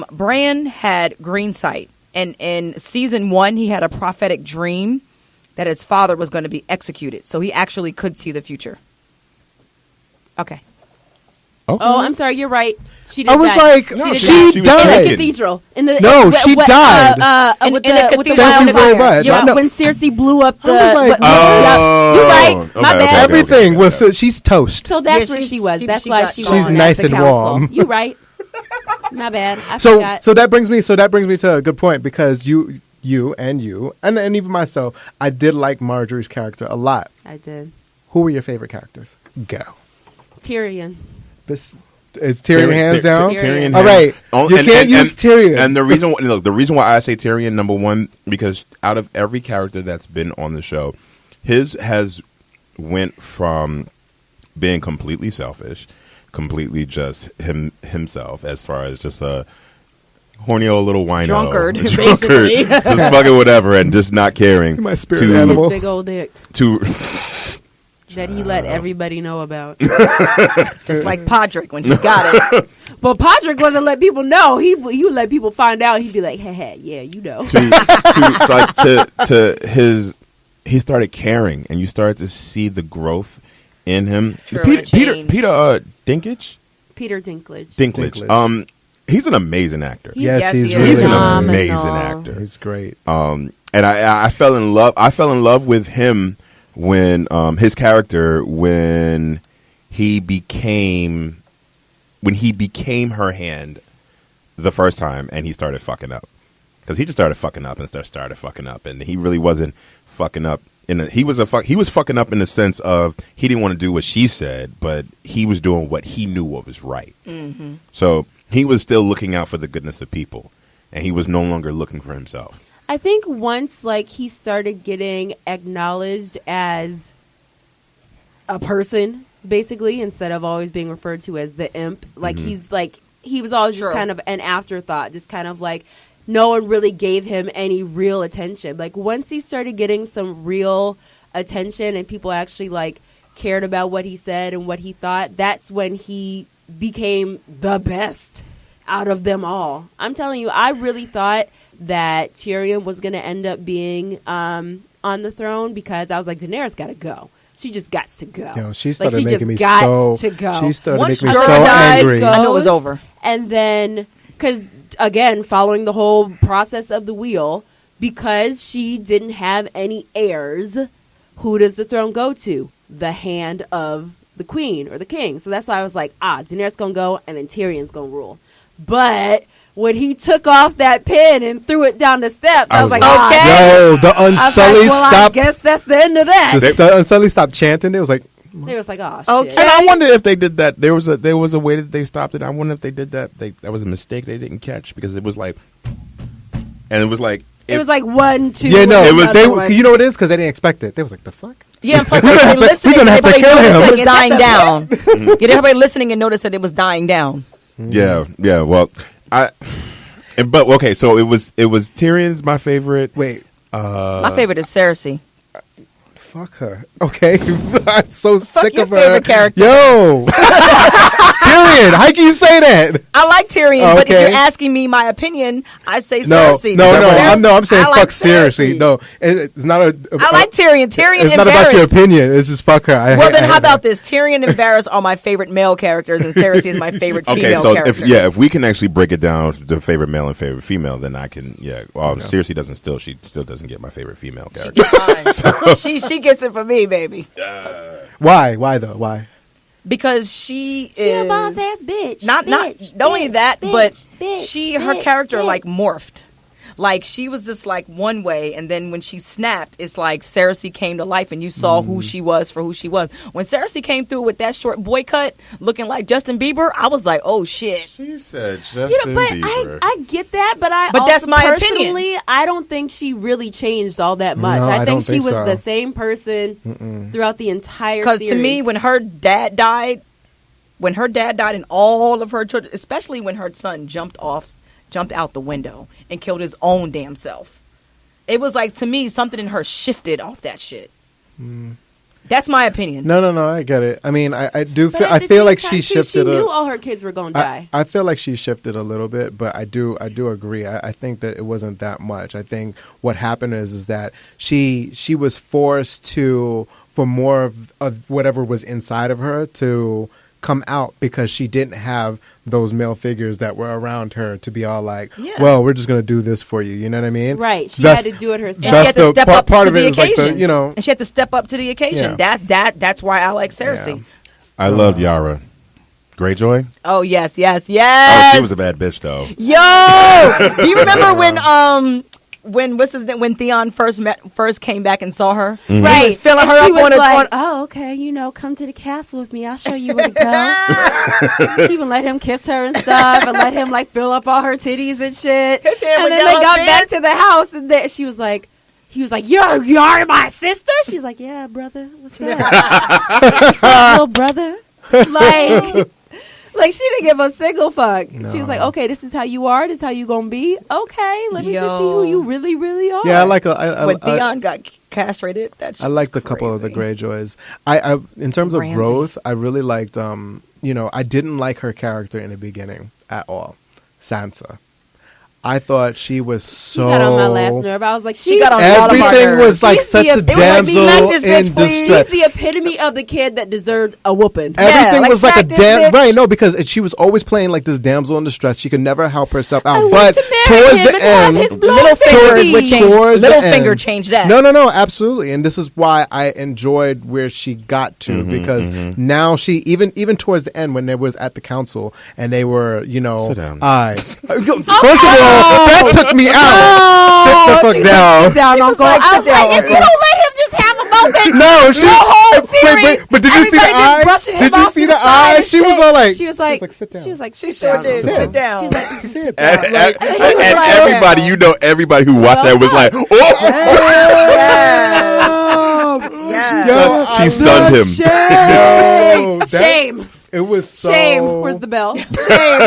second. Bran had green sight, and in season 1, he had a prophetic dream that his father was going to be executed. So he actually could see the future. Okay. Okay. Oh, I'm sorry. You're right. She did. I was die. like, she, did she die. was in died. the cathedral. In the She died. In with the the cathedral. Thank you very much. Yeah, I know. when Cersei blew up the. I was like, you're right. okay, My okay, bad. okay. Everything was she's toast. So that's Yeah, where she's- she was. she- That's she why got she gone. was. She's at nice the and council. warm. You're right. My bad. I So forgot. that brings me to a good point, because you and even myself, I did like Marjorie's character a lot. I did. Who were your favorite characters? Go. Tyrion. This is Tyrion hands down. Tyrion. All right, you can't use Tyrion. And the reason why I say Tyrion, number one, because out of every character that's been on the show, his has went from being completely selfish, completely just himself, as far as just a horny old little wino, Drunkard, a basically. just fucking whatever, and just not caring. My spirit to- animal. His big old dick To that he let everybody know about. Just like Podrick when he got it. But Podrick wasn't let people know. He would let people find out. He'd be like, hey, yeah, you know. to his, he started caring, and you started to see the growth in him. Sure, Peter change. Dinklage. Peter Dinklage. Dinklage. He's an amazing actor. Yes, he's he really He's an Phenomenal. amazing actor. He's great. And I fell in love. I fell in love with him when his character when he became her hand the first time, and he started fucking up, because he just started fucking up and started fucking up, and he really wasn't fucking up. He was fucking up in the sense of he didn't want to do what she said, but he was doing what he knew what was right. Mm-hmm. So he was still looking out for the goodness of people, and he was no longer looking for himself. I think once he started getting acknowledged as a person, basically, instead of always being referred to as the imp, he was always just True. kind of an afterthought, just kind of like no one really gave him any real attention. Like once he started getting some real attention and people actually cared about what he said and what he thought, that's when he became the best out of them all. I'm telling you, I really thought that Tyrion was going to end up being on the throne because I was like, Daenerys got to go. She just got to go. Yo, she started she making just me got so. to go. She started Once making me Jorah so died, angry. I knew it was over. And then, because again, following the whole process of the wheel, because she didn't have any heirs, who does the throne go to? The hand of the queen or the king. So that's why I was like, Daenerys gonna go, and then Tyrion's gonna rule. But when he took off that pin and threw it down the steps, I was like, okay. Yo, the Unsullied stopped. I guess that's the end of that. The Unsullied stopped chanting. It was like, They was like, oh, shit. Okay. And I wonder if they did that. There was a way that they stopped it. I wonder if they did that. That was a mistake they didn't catch because it was like, and it was like. It was like 1, 2. yeah, no, It was- they, one. you know what it is? Because they didn't expect it. They was like, the fuck? Yeah, and plus everybody listening, gonna have to everybody kill him. noticed it was Is dying that down. Get everybody listening and notice that it was dying down. Yeah. Well, but okay. So it was Tyrion's my favorite. Wait, My favorite is Cersei. fuck her. Okay, I'm so sick your of her. favorite character. Yo, Tyrion, how can you say that? I like Tyrion, but if Okay. you're asking me my opinion, I say No, Cersei. no, Cersei- I'm saying I like fuck seriously. Cersei. No, it's not a. I like Tyrion. Tyrion It's and not about your Varys. opinion. It's just fuck her. Well, then how about this? Tyrion and Varys are my favorite male characters, and Cersei is my favorite Okay, female so character. if we can actually break it down to favorite male and favorite female, then I can. Yeah. Well, Cersei she still doesn't get my favorite female character. she gets it for me, baby, Why? Why though? Why? because she She a is boss ass bitch. not Bitch, only bitch, that, bitch, but bitch, her bitch, character bitch. like morphed. Like she was just like one way, and then when she snapped, it's like Cersei came to life, and you saw who she was for who she was. When Cersei came through with that short boy cut, looking like Justin Bieber, I was like, "Oh shit!" She said Justin You know, but Bieber. I get that, but But also that's my personally, I don't think she really changed all that much. No, I I think don't she think was so. the same person throughout the entire Because series. to me, when her dad died, and all of her children, especially when her son jumped out the window and killed his own damn self, it was like, to me, something in her shifted off that shit. That's my opinion. No, I get it. I mean, I do But feel. at I the feel same like time, she shifted. She knew all her kids were going to die. I feel like she shifted a little bit, but I do agree. I think that it wasn't that much. I think what happened is that she was forced for more of whatever was inside of her to come out because she didn't have those male figures that were around her to be all like, Yeah. well, we're just going to do this for you. You know what I mean? Right. She That's- had to do it herself. And she That's had to the step part- up part to of it the is like the, occasion. you know- and she had to step up to the occasion. Yeah. That's why I like Cersei. Yeah. I loved Yara. Greyjoy. Oh yes. Oh, she was a bad bitch though. Yo, do you remember when when Theon first came back and saw her? Mm-hmm. He Right. was filling And her she up was on a like, on, oh, okay, come to the castle with me. I'll show you where to go. She even let him kiss her and stuff and let him like fill up all her titties and shit. His hand And went then down they her got pants. back to the house and then he was like, you're my sister? She was like, yeah, brother. What's up? Little brother. Like she didn't give a single fuck. She was like, okay, this is how you are. This is how you gonna be. Okay, let me just see who you really, really are. Yeah, I like. I when Theon got castrated. That shit I liked a was couple of the crazy. Greyjoys. I in terms of Ramsay. growth, I really liked. I didn't like her character in the beginning at all. Sansa. I thought she was so. She got on my last nerve. I was like, She got on a lot of our Everything nerves. was like She's such the- a it was like, damsel smack this bitch, in please. distress. She's the epitome of the kid that deserved a whooping. Everything like, was like a smack this damn bitch. right. No, because she was always playing like this damsel in distress. She could never help herself I out. want But to marry towards him the and have end, his blood Little fingers baby. would change. towards the Little end- finger changed that. No, absolutely. And this is why I enjoyed where she got to because now she even towards the end when they was at the council and they were, Sit down. First of all, that took me out. Sit the fuck She down. Sit down, She was Uncle. like, I sit was like, down, if you Uncle. don't let him just have a moment, No, she. the whole series, but did you see the everybody been eye? brushing him Did you off see to the side eye? and She was shit. all like, she was like, sit down. she was like, She sit sure down. did. Sit down. She was like, Sit down. And, Like, and he was like, everybody, everybody who watched that was like, oh, Yes. Yo, she sunned him. Yo, that- shame. It was so. Shame. Where's the bell? Shame.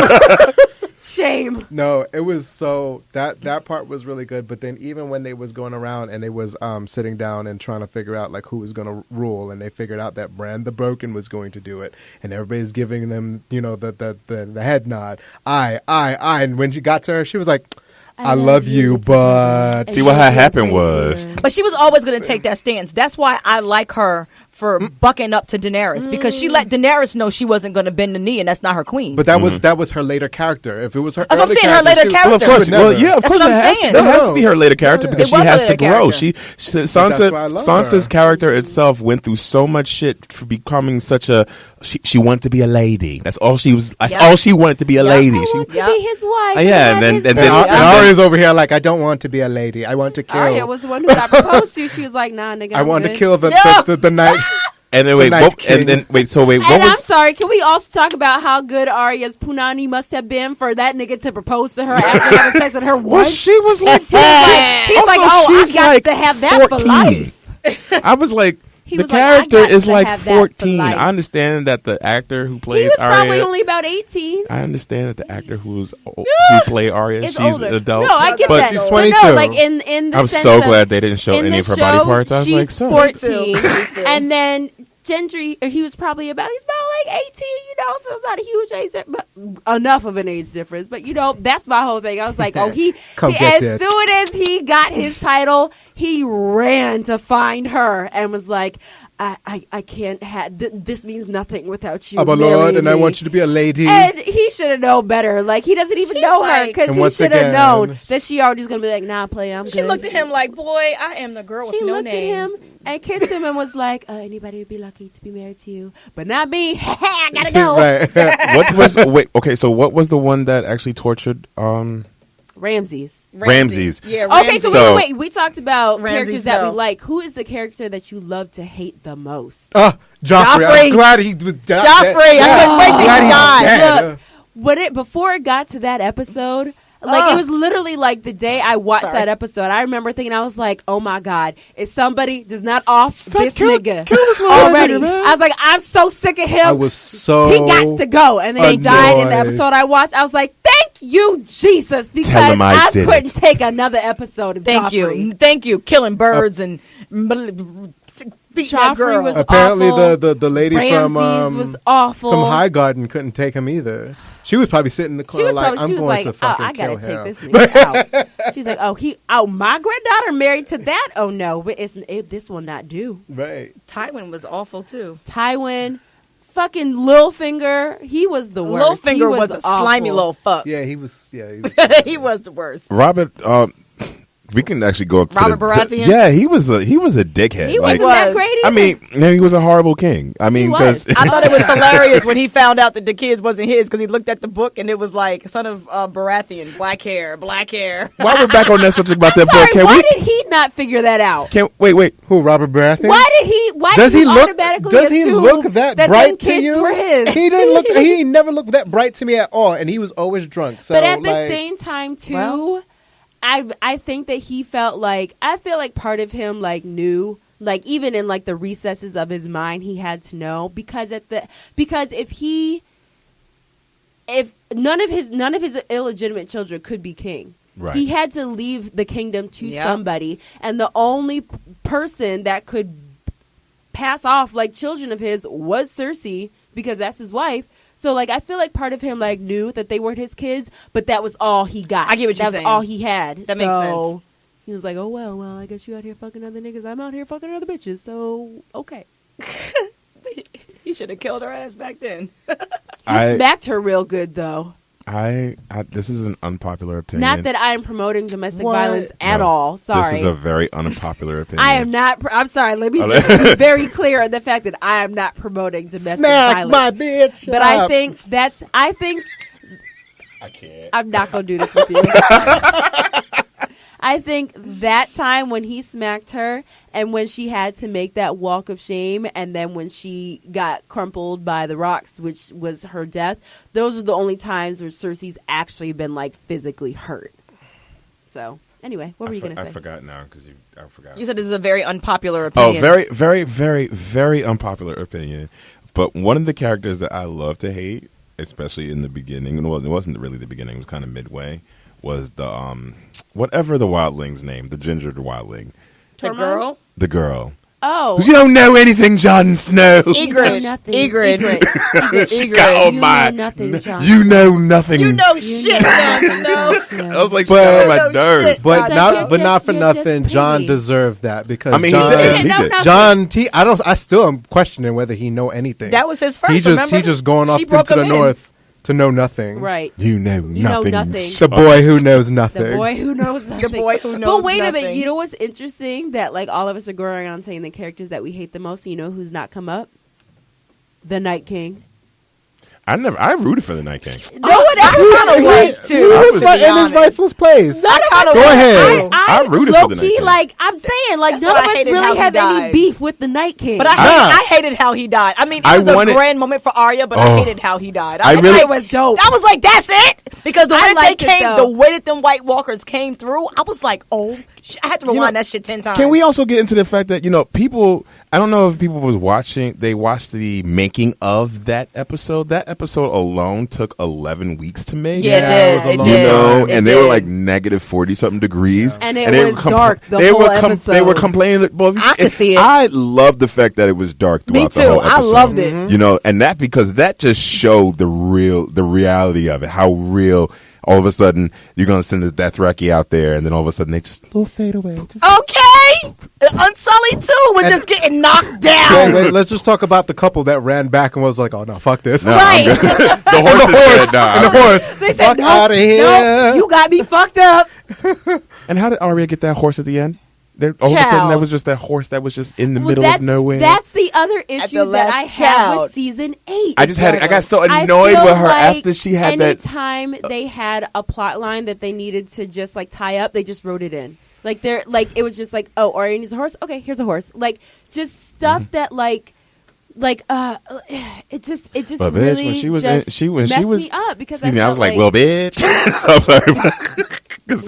Shame. No, it was so that part was really good. But then even when they was going around and they was sitting down and trying to figure out like who was going to rule, and they figured out that Bran the Broken was going to do it, and everybody's giving them the head nod. I. And when she got to her, she was like, I love you, but See, what had happened was But she was always going to take that stance. That's why I like her for bucking up to Daenerys, because she let Daenerys know she wasn't going to bend the knee, and that's not her queen. But that was her later character. If it was her, That's what I'm early saying, her later she- character. Well, of course, she would never. yeah, of That's course, what it I'm has, saying. it has to be her later character because It she was has her to later grow. character. Sansa, why I love Sansa's her. character itself went through so much shit for becoming such a. She wanted to be a lady. That's all she was. That's all she wanted to be a lady. I She, want to be his wife. yeah, and and his then- baby. and And Arya's over here like, I don't want to be a lady. I want to kill. Arya was the one who got proposed to. She was like, nah, nigga, I I'm want to good. kill the night. and then wait, Night what, King. and then wait. So wait, what And I'm was? sorry, can we also talk about how good Arya's punani must have been for that nigga to propose to her after having sex with her Well, once? she was like. He's like, Also, oh, she's I got like to have that 14. for life. I was like, He the was like, I character got is to like have that for 14. life. I understand that the actor who He plays was probably Arya. only about 18. I understand that the actor who played Arya, It's she's older. an adult. No, I get but that. she's But 22. no, like in the I'm sense so of- glad they didn't show in any the of her body show, parts. I was she's like, so 14, Me too. and then Gendry, he's about like 18, so it's not a huge age, but enough of an age difference. But that's my whole thing. I was like, oh, Come he get as that. soon as he got his title, he ran to find her and was like, I can't have this means nothing without you. I'm a lord, marrying and I me." want you to be a lady. And he should have known better. Like, he doesn't even She's know her like- because And he once should have again- known that she already going to be like, nah, play, I'm She good. looked at him like, boy, I am the girl with She no looked name. at him and kissed him and was like, anybody would be lucky to be married to you, but not me. I gotta go. Right. what was? Wait, okay. So what was the one that actually tortured? Ramses. Ramses. Yeah, Okay, so, So- wait. We talked about Ramses, characters that no. we like. Who is the character that you love to hate the most? Joffrey. Joffrey. I'm glad he was dead. Joffrey, I couldn't wait till Glad he he was died. dead. Before it got to that episode, like it was literally like the day I watched Sorry. that episode, I remember thinking, I was like, oh my God, is somebody just not off this nigga kill this little already? nigga, man. I was like, I'm so sick of him. I was so He got to go. And then he died in the annoyed. episode I watched. I was like, thank you, Jesus, because Tell him I I did couldn't it. take another episode of Thank Joffrey. you, killing birds and beating Joffrey that girl. was Apparently, awful. the lady Ramses was awful. from Highgarden couldn't take him either. She was probably sitting in the She corner was like, probably, I'm she was going like, to oh, fucking I gotta kill take him. this nigga out. She's like, my granddaughter married to that? Oh no, but this will not do. Right. Tywin was awful too. Tywin, fucking Littlefinger, he was the worst. He Littlefinger was a slimy awful. little fuck. Yeah, he was. Yeah, he was. He was the worst. Robert. We can actually go up to Robert the. Baratheon? Yeah, he was a dickhead. He like, wasn't that great either. I mean, no, he was a horrible king. I mean, was. because I thought it was hilarious when he found out that the kids wasn't his because he looked at the book and it was like son of Baratheon, black hair. while we're back on that subject about that sorry, book, can why we? did he not figure that out? Wait. Who? Robert Baratheon? Why Does did he you look? automatically Does he assume look that them bright to kids you? were his? He didn't look. He never looked that bright to me at all, and he was always drunk. So, But at the like, same time, too, Well- I think that he felt like, I feel like part of him like knew, like even in like the recesses of his mind, he had to know because if none of his illegitimate children could be king. Right. He had to leave the kingdom to Yep. somebody, and the only person that could pass off like children of his was Cersei because that's his wife. So like I feel like part of him like knew that they weren't his kids, but that was all he got. I get what you're That saying. was all he had. That makes sense. He was like, "Oh well, I guess you out here fucking other niggas. I'm out here fucking other bitches. So okay." He should have killed her ass back then. He smacked her real good though. This is an unpopular opinion. Not that I am promoting domestic What? violence at No, all. Sorry. This is a very unpopular opinion. I am not. I'm sorry. Let me just be very clear on the fact that I am not promoting domestic smack violence. my bitch. But I think I can't. I'm not gonna do this with you. I think that time when he smacked her and when she had to make that walk of shame and then when she got crumpled by the rocks, which was her death, those are the only times where Cersei's actually been like physically hurt. So anyway, what were you going to say? I forgot now because I forgot. You said this was a very unpopular Oh, opinion. very, very, very, very unpopular opinion. But one of the characters that I love to hate especially in the beginning. Well, it wasn't really the beginning. It was kind of midway. Was the whatever the wildling's name, the ginger wildling, The girl. the girl. Oh, You don't know anything, Jon Snow. Egret. nothing. Egret. Oh You my! know nothing, Jon. You know nothing. You know shit, Jon Snow. I was like, But- she got on my nerves. But Like, not for you're nothing. just John pretty. deserved that because I mean, John, he did. He did. John T. I still am questioning whether he know anything. That was his first. he remember? just going off She into broke the him in. north to know nothing. Right. You know You know nothing. nothing. The boy who knows nothing. The boy who knows nothing. boy who knows But wait a minute. nothing. You know what's interesting? That like all of us are going around saying the characters that we hate the most. You know who's not come up? The Night King. I rooted for the Night King. No one ever kind of was He too. was to be in his honest. rightful place. None of kinda us- was, ahead. too. I rooted low for the Night key, King. like I'm saying, like That's none why of I us hated how really he have any died. beef with the Night King. But I hated how he died. I mean, it I was a wanted- grand moment for Arya, but I hated how he died. I was really- like, it was dope. I was like, that's it? Because the way I that liked they it, came, though. the way that them White Walkers came through, I was like, oh, I had to rewind that shit 10 times. Can we also get into the fact that people? I don't know if people was watching. They watched the making of that episode. That episode alone took 11 weeks to make. Yeah, Yeah, it it was a did. long It You did. know, It and they were did. like negative 40-something degrees, And it they was were dark the they whole were episode. They were complaining. That, well, I could see it. I love the fact that it was dark Me throughout the too. whole I episode. loved it. You know, and that because that just showed the reality of it. How real. All of a sudden, you're gonna send the Dothraki out there, and then all of a sudden they just little fade away. Just- Okay. Unsullied too was just getting knocked down. Let's just talk about the couple that ran back and was like, "Oh no, fuck this." Nah, I'm Right. good. The horse said, nah, and the horse. They said, Fuck no, outta here. no, you got me fucked up. And how did Arya get that horse at the end? All of a sudden, Child. that was just that horse that was just in the Well, middle of nowhere. That's the other issue the that last I have child. with season 8. I got so I annoyed feel with her like after she had that. anytime they had a plot line that they needed to just like tie up, they just wrote it in. Like they're like it was just like, oh, Arya needs a horse. Okay, here's a horse. Like just stuff Mm-hmm. that it just But bitch, really when she was just in, she when messed she was me up because excuse me, I was felt like, well, bitch. So I'm sorry, because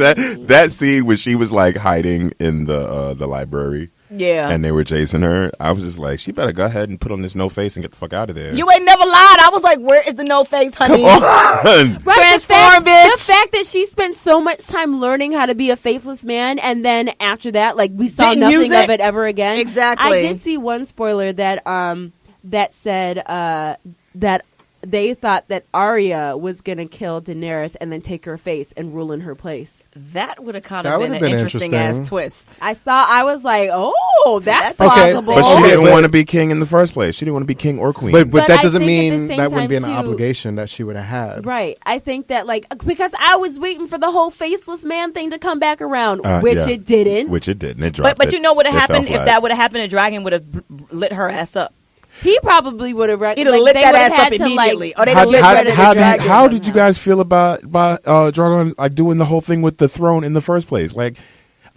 that scene when she was like hiding in the library. Yeah. And they were chasing her. I was just like, she better go ahead and put on this no face and get the fuck out of there. You ain't never lied. I was like, where is the no face, honey? Come on. Right, Transform, the bitch. fact that she spent so much time learning how to be a faceless man, and then after that, like we saw Didn't nothing use it. of it ever again. Exactly. I did see one spoiler that that said that they thought that Arya was gonna kill Daenerys and then take her face and rule in her place. That would have kind That of been would've an been interesting interesting. ass twist. I was like, oh, that's Okay, plausible. But she Okay, didn't but- want to be king in the first place. She didn't want to be king or queen. But But that I doesn't think at the mean same that wouldn't be an time, too- obligation that she would have had. Right. I think that, like, because I was waiting for the whole faceless man thing to come back around, which yeah. it didn't. Which it didn't. It dropped But it. you know what would It have fell happened if flat. that would have happened? A dragon would have lit her ass up. He probably would have. He'd have lit that ass up immediately. Or they'd How, have lit how, rid of the how, dragon. how did you guys feel about Drogon like doing the whole thing with the throne in the first place? Like,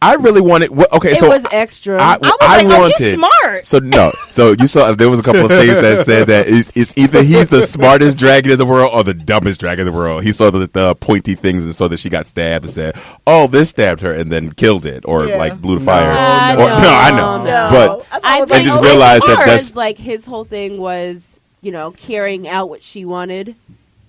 I really wanted. Okay, It so was extra. I was like, oh, he's wanted. smart. So no. So you saw there was a couple of things that said that it's either he's the smartest dragon in the world or the dumbest dragon in the world. He saw the pointy things and saw that she got stabbed and said, "Oh, this stabbed her," and then killed it or Yeah. like blew the fire. No, I know, no. but That's why I was I like, just oh, realized that smart. that's like his whole thing was, carrying out what she wanted,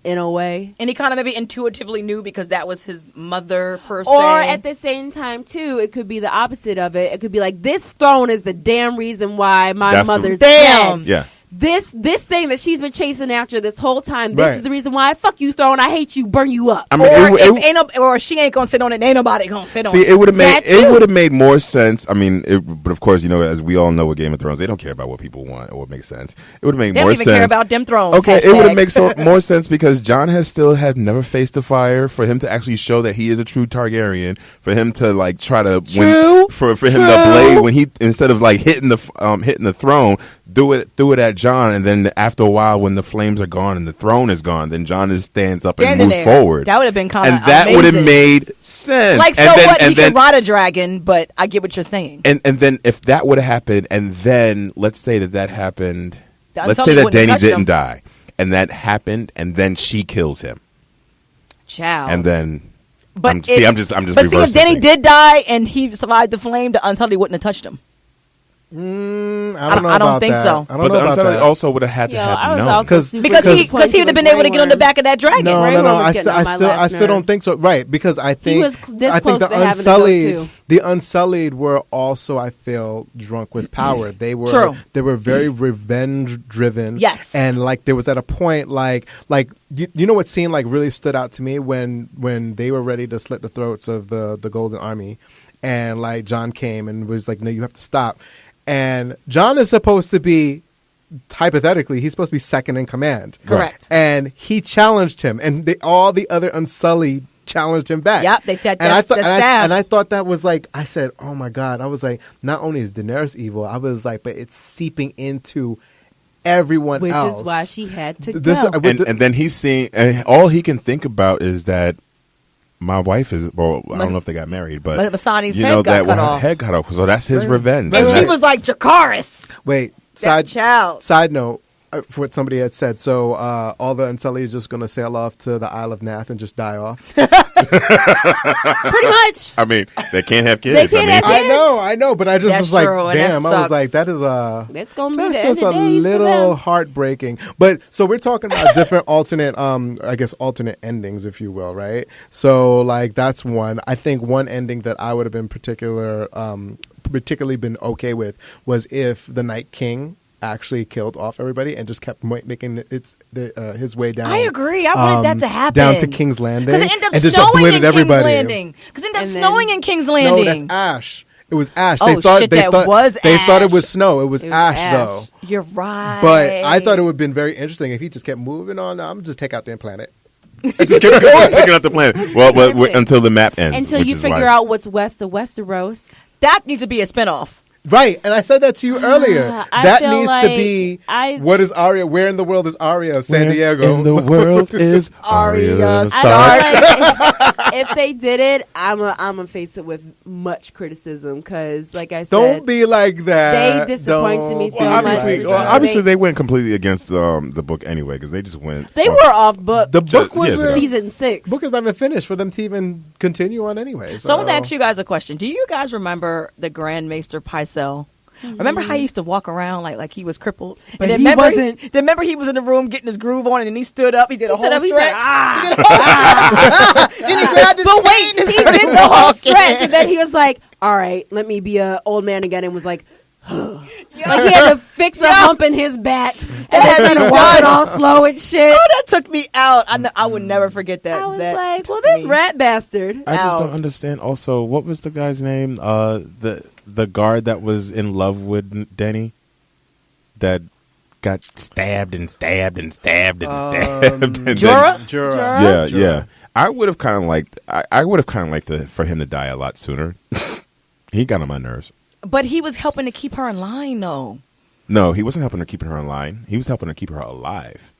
in a way. And he kind of maybe intuitively knew because that was his mother per se. Or at the same time, too, it could be the opposite of it. It could be like, this throne is the damn reason why my That's the- mother's Damn. dead. yeah. This thing that she's been chasing after this whole time, this Right. is the reason why. Fuck you, throne. I hate you. Burn you up. I mean, or it- if it- ain't no, or she ain't gonna sit on it, ain't nobody gonna sit on See, it. it would have made That too. more sense. I mean, but of course, as we all know with Game of Thrones, they don't care about what people want or what makes sense. It would have made They more don't even sense. care about them thrones. Okay, it would have hashtag. made more sense because Jon has still had never faced the fire. For him to actually show that he is a true Targaryen, for him to like try to True. for him to blade when he instead of like hitting the throne, do it at Jon, and then after a while when the flames are gone and the throne is gone, then Jon stands up Standing and moves there. forward. That would have been kind of and that would have made sense. like, so and then, what? He and then, can ride a dragon, but I get what you're saying. and then if that would have happened, and then let's say that happened. Until Let's he say that wouldn't have Dany touched didn't him. die, and that happened, and then she kills him, Child. and then. but I'm just But see, if reversing Dany things. did die and he survived the flame, the Unsullied wouldn't have touched him. I don't know. I don't about think that. so. I don't But know the about Unsullied that. also would have had to Yo, have I was known. also super Because he disappointed would have been with able to get on the Grey back of that dragon. No, Grey no, no. Worm was I getting still, on I my still, I last still don't nerve. think so. Right, because I think was this I think close the to having to go, Unsullied, too. the Unsullied were also, I feel, drunk with power. They were, True. they were very revenge driven. Yes. and like there was at a point, like you know what scene like really stood out to me when they were ready to slit the throats of the Golden Army, and like John came and was like, no, you have to stop. And John is supposed to be, hypothetically, he's supposed to be second in command. Correct. And he challenged him, and all the other Unsullied challenged him back. Yep, they did. And I thought, stab. and I thought that was like, I said, oh my God. I was like, not only is Daenerys evil, I was like, but it's seeping into everyone Which else. is why she had to This- go. And then he's seeing, and all he can think about is that my wife is. Well, I don't know if they got married, but Masani's you head know got that cut her off. head cut off. So that's his revenge. and she that's- was like, Jakaris. Wait, That child. side note, for what somebody had said. So all the Unsullied are just going to sail off to the Isle of Nath and just die off. Pretty much. I mean, they can't have kids. They can't have kids. I know, but I just That's was like, true, and that damn. I was sucks. like, that is That's gonna be the that's end just of a days for little them. heartbreaking. But so we're talking about different alternate, I guess alternate endings, if you will, right? So like that's one. I think one ending that I would have been particularly been okay with was if the Night King actually killed off everybody and just kept making his way down. I agree. I wanted that to happen. Down to King's Landing. Because it ended up and just snowing in obliterated King's everybody. Landing. Because it ended up And then- snowing in King's No, Landing. that's ash. It was ash. Oh, they thought shit, they that thought was they thought it ash. was snow. It was, It was ash, ash. though. You're right. But I thought it would have been very interesting if he just kept moving on. I'm just take out the planet. I just kept going. taking out the planet. Well, until the map ends. Until which you is figure why- out what's west of Westeros. That needs to be a spinoff. Right, and I said that to you earlier. I That feel needs like to be what is Arya? Where in the world is Arya of San Where Diego? in the world is Arya Arya Stark. I feel like if they did it, I'm gonna face it with much criticism because, like I said, Don't be like that. They disappointed me Don't so be much. like Well, that. obviously they went completely against the book anyway because they just went. they were off book. The book Just- was yes, season 6. book is not even finished for them to even continue on anyway. So I want to ask you guys a question. Do you guys remember the Grand Maester Pycelle? Remember how he used to walk around like he was crippled? But then he remember wasn't. Remember he was in the room getting his groove on and then he stood up. He did a whole stood up, he stretch. said, He did a whole Then he grabbed his But cane wait, and he started did the whole walking. stretch, and then he was like, "All right, let me be a old man again," and was like, like he had to fix a hump in his back, and then started walking all slow and shit. Oh, that took me out. I would never forget that. I was that like, took "Well, this me rat bastard." I just out. don't understand. Also, what was the guy's name? The guard that was in love with Denny, that got stabbed and stabbed and stabbed and stabbed. And then- Jorah? Jorah. Yeah. I would have kind of liked. I would have kind of liked for him to die a lot sooner. He got on my nerves. But he was helping to keep her in line, though. No, he wasn't helping her keep her in line. He was helping her keep her alive.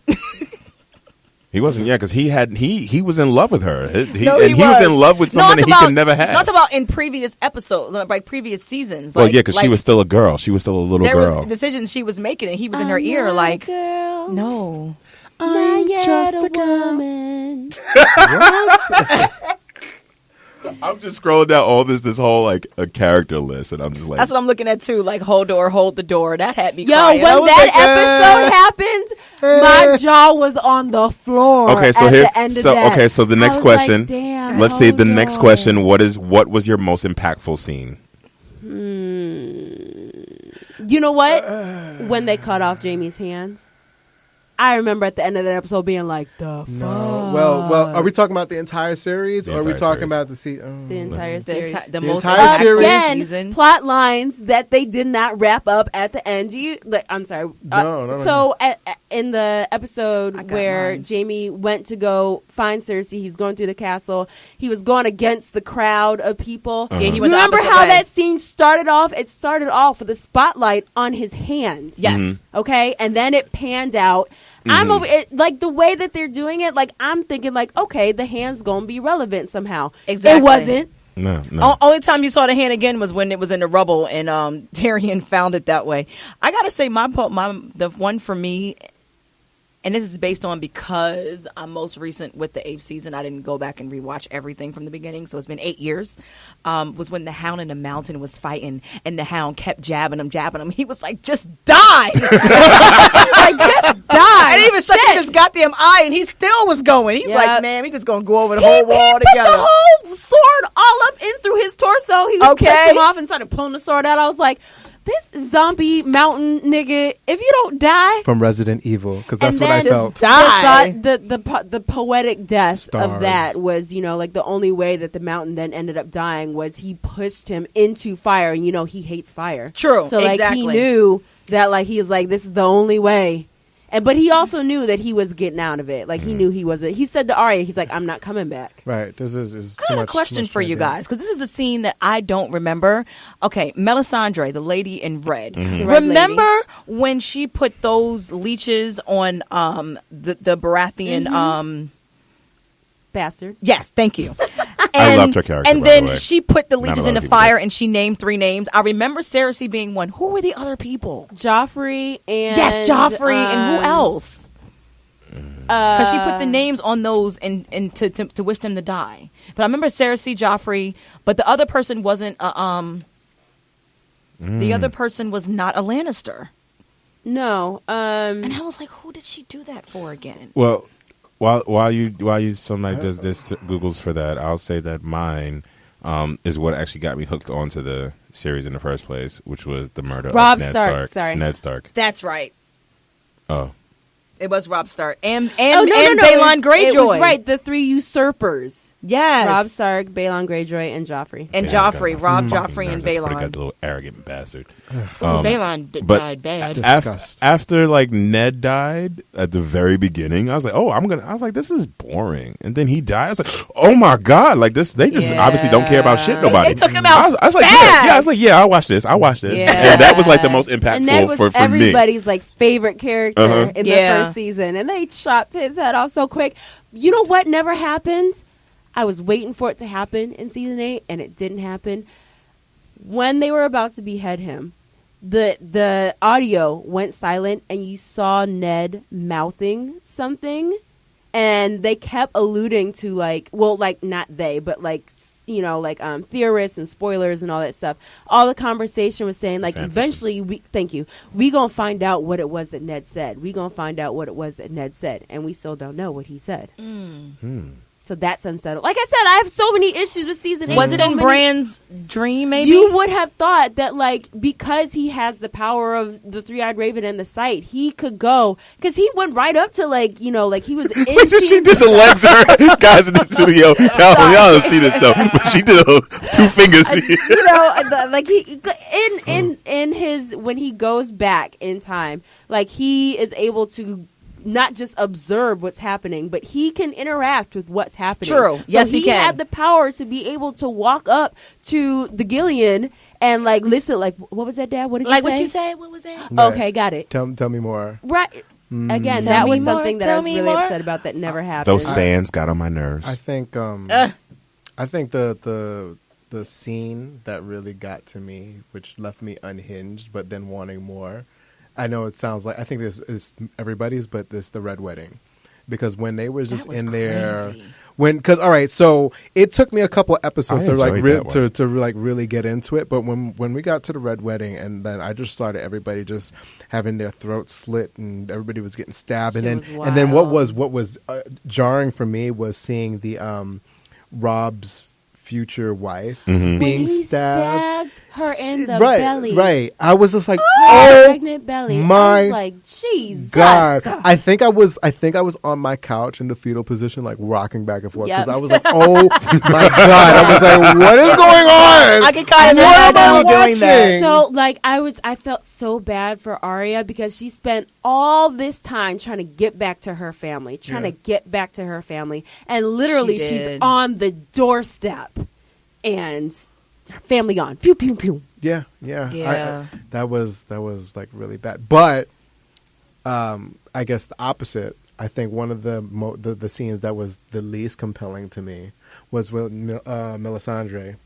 He wasn't, because he was in love with her. He was in love with someone that he could never have. Not about in previous episodes, like previous seasons. Well, like, yeah, because she was still a girl. She was still a little there girl. was decisions she was making, and he was in her I'm ear, not like, a girl, no. not yet a woman. I'm just scrolling down all this whole like a character list, and I'm just like, That's what I'm looking at too. Like, hold the door. That had me Yo, crying. when I was that like, episode happened, my jaw was on the floor. okay, so at here, the end of that. okay, so the I next was question. Like, damn, let's see. The hold next on. question: What was your most impactful scene? You know what? When they cut off Jamie's hands, I remember at the end of that episode being like, "The fuck." No. Well. Are we talking about the entire series, The or are we entire talking series. about the entire series. the The most entire series. Again, season. plot lines that they did not wrap up at the end. I'm sorry. No. So in the episode I got where mine. Jamie went to go find Cersei, he's going through the castle. He was going against the crowd of people. Yeah, he went the Remember opposite how way. that scene started off? It started off with a spotlight on his hand. Yes. Mm-hmm. Okay, and then it panned out. I'm over it, like the way that they're doing it. Like I'm thinking, like okay, the hand's gonna be relevant somehow. Exactly. It wasn't. No. Only time you saw the hand again was when it was in the rubble, and Tyrion found it that way. I gotta say, the one for me, and this is based on because I'm most recent with the 8th season. I didn't go back and rewatch everything from the beginning, so it's been 8 years. Was when the Hound in the mountain was fighting, and the Hound kept jabbing him. He was like, "Just die!" He was like, "Just die!" And he was stuck in his goddamn eye, and he still was going. He's like, "Man, we just gonna go over the whole wall put together." the whole sword all up in through his torso. He was pissed him off and started pulling the sword out. I was like, this zombie mountain nigga, if you don't die From Resident Evil, because that's what I felt. the poetic death Stars. of that was, like the only way that the mountain then ended up dying was he pushed him into fire, and he hates fire. True. So like exactly. he knew that like he was like, this is the only way. But he also knew that he was getting out of it. Like he knew he wasn't. He said to Arya, he's like, I'm not coming back. Right. This is too I have much, a question for you idea. guys, because this is a scene that I don't remember. Okay, Melisandre, the lady in red. The red Remember when she put those leeches on the Baratheon? Bastard. Yes, thank you. I loved her character, And by the then way. she put the Not a leeches lot in of the people fire, did. and she named 3 names. I remember Cersei being one. Who were the other people? Joffrey and... Yes, Joffrey, and who else? Because she put the names on those and to wish them to die. But I remember Cersei, Joffrey, but the other person wasn't the other person was not a Lannister. No. And I was like, who did she do that for again? Well, while you somebody does this Googles for that, I'll say that mine is what actually got me hooked onto the series in the first place, which was the murder Robb of Ned Stark, Stark. sorry. Ned Stark. That's right. Oh. It was Robb Stark and No. Balon Greyjoy. It was right. The 3 usurpers. Yes. Robb Stark, Balon Greyjoy, and Joffrey. And Yeah, Joffrey. God. Robb, Fucking Joffrey, and nerds. I swear to God, Balon. the little arrogant bastard. Balon But died bad. Disgust. after like Ned died at the very beginning, I was like, I was like, this is boring. And then he died. I was like, oh my God, like this, they just obviously don't care about shit. Nobody. They took him out I was like, fast. I was like, I'll watch this. I'll watch this. Yeah. And that was like the most And Ned impactful was for me. everybody's like favorite character in the Yeah. first season, and they chopped his head off so quick. You know what never happened? I was waiting for it to happen in season 8, and it didn't happen. When they were about to behead him, the audio went silent, and you saw Ned mouthing something, and they kept alluding to not they, but theorists and spoilers and all that stuff. All the conversation was saying eventually we gonna find out what it was that Ned said. We gonna find out what it was that Ned said, and we still don't know what he said. So that's unsettled. Like I said, I have so many issues with season 8. Was it so in many- Bran's dream, maybe? You would have thought that, because he has the power of the three-eyed raven and the sight, he could go, because he went right up to, he was in She did the legs, her guys in the studio. Y'all don't see this though, but she did 2 fingers. in his, when he goes back in time, he is able to not just observe what's happening, but he can interact with what's happening. True. So Yes, he can. had the power to be able to walk up to the Gillian and listen. What was that, Dad? What did you say? what you say? What was that? Okay, got it. Tell me more. Right. Again, Tell that me was more, something that I tell was me really more. upset about that never happened. Those sands got on my nerves. I think the scene that really got to me, which left me unhinged, but then wanting more. I know it sounds like, I think this is everybody's, but this the Red Wedding, because when they were just in there, all right, so it took me a couple episodes to enjoyed that one. really get into it, but when we got to the Red Wedding, and then I just started everybody just having their throats slit and everybody was getting stabbed, Shit and was then what wild. was jarring for me was seeing the Rob's future wife When being he stabbed. stabbed her in the Right, belly. right. I was just like, Her oh pregnant belly. I my was like, Jesus. God. I think I was on my couch in the fetal position, rocking back and forth, because Yep. I was like, oh my God. I was like, what is going on? I can kind of What am I imagine you doing that. watching? So I felt so bad for Arya because she spent all this time trying to get back to her family, and literally She she's did. on the doorstep and her family gone. Pew pew pew. Yeah. Yeah. That was really bad. But I guess the opposite. I think one of the scenes that was the least compelling to me was with Melisandre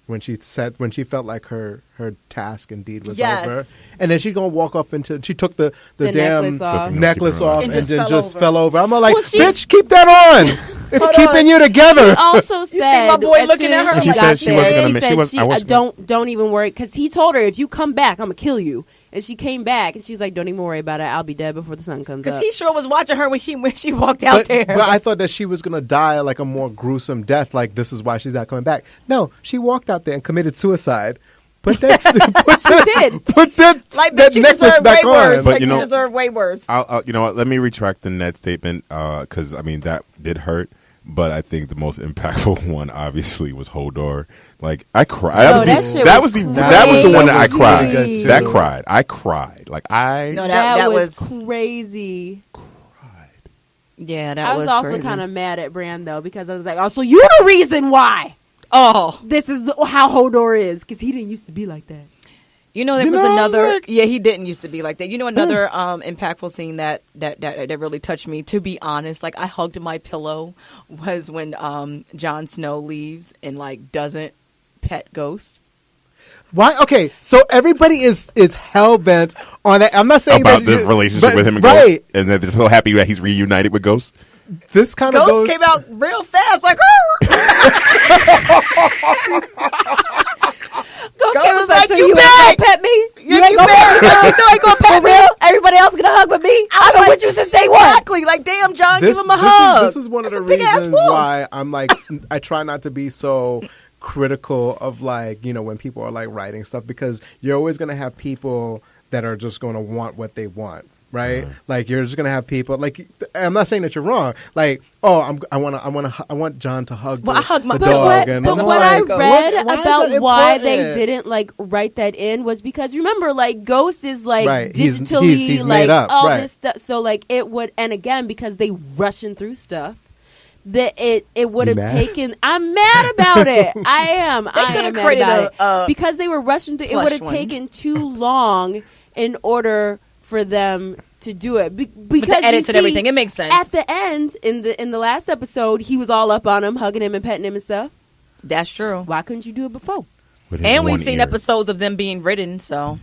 when she felt like her task indeed was Yes. over, and then she gonna walk off into. She took the The damn necklace off. necklace off And and just then fell just over. fell over. I'm all like, Well, she- bitch, keep that on. It's Hold keeping on. you together. Also see said, my boy as looking soon at as her she like- She got said she there, wasn't gonna she miss- said she was- I wasn't- don't even worry, because he told her, if you come back, I'm gonna kill you. And she came back, and she's like, don't even worry about it. I'll be dead before the sun comes Because up. he sure was watching her when she walked out there. But I thought that she was gonna die like a more gruesome death. Like this is why she's not coming back. No, she walked out there and committed suicide. Put that. did. Put that. like, that bitch, you necklace deserve way back worse. on. But Like, you you know- deserve way worse. You know what? Let me retract the Ned statement because I mean that did hurt. But I think the most impactful one obviously was Hodor. Like I cried. Oh, that shit was that was the one that I crazy. cried. Really good, too. That cried. I cried. Like I No, that was was crazy. yeah. That I was also crazy. kind of mad at Bran, though, because I was like, oh, so you're the reason why oh. this is how Hodor is, because he didn't used to be like that. You know, there You was know, I was another. like- Yeah, he didn't used to be like that. You know, another impactful scene that really touched me. To be honest, like I hugged my pillow was when Jon Snow leaves and like doesn't pet Ghost. Why? Okay, so everybody is hell bent on that. I'm not saying about that the relationship but- with him and right. Ghost, and they're so happy that he's reunited with Ghost. This kind of Ghost goes. came out real fast, like. Ghost Ghost came was and said, like, so "You you ain't back? gonna pet me? You ain't back. You still ain't gonna pet me. Everybody else gonna hug with me? I've been with you since day one. Exactly. Like, damn, John, This, give him a this hug. Is, this is one of That's the a big-ass reasons wolf. why I'm like I try not to be so critical of like when people are like writing stuff, because you're always gonna have people that are just gonna want what they want. Right, like you're just gonna have people like. I'm not saying that you're wrong. Like, oh, I want John to hug. Well, the, I hug my the But dog. what, and but I'm what I like, read why is about that why they important? didn't like write that in was because, remember, like Ghost is like Right. He's digitally made like up. all Right. this stuff. So like it would, and again because they rushing through stuff, that it would You have mad? taken. I'm mad about it. I am. I could've am mad created about a it because they were rushing through. It plush would have one. taken too long in order for them to do it. Because With the edits you and everything, see, it makes sense. At the end, in the last episode, he was all up on him, hugging him and petting him and stuff. That's true. Why couldn't you do it before? With his And we've one seen ear. episodes of them being ridden, so.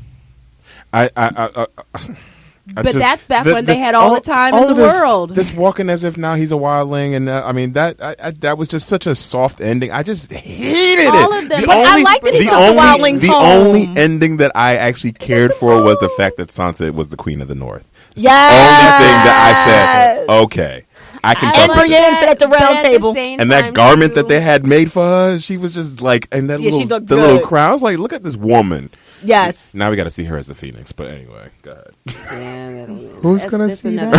But that's back when they had all the time in of the world. This walking as if now he's a wildling, and I mean that was just such a soft ending. I just hated All it. of them. The But I liked that he took the wildlings the home. only ending that I actually cared for was the fact that Sansa was the Queen of the North. It's Yes! the only thing that I said. Okay, I can. I fuck And with like that. Brienne sat at the but round at table. same And that time, garment too- that they had made for her, she was just like, and that Yeah, she little looked the little good. crown. I was like, look at this woman. Yes. Now we got to see her as the Phoenix. But anyway, go ahead. Yeah, Who's that's- gonna that's see another-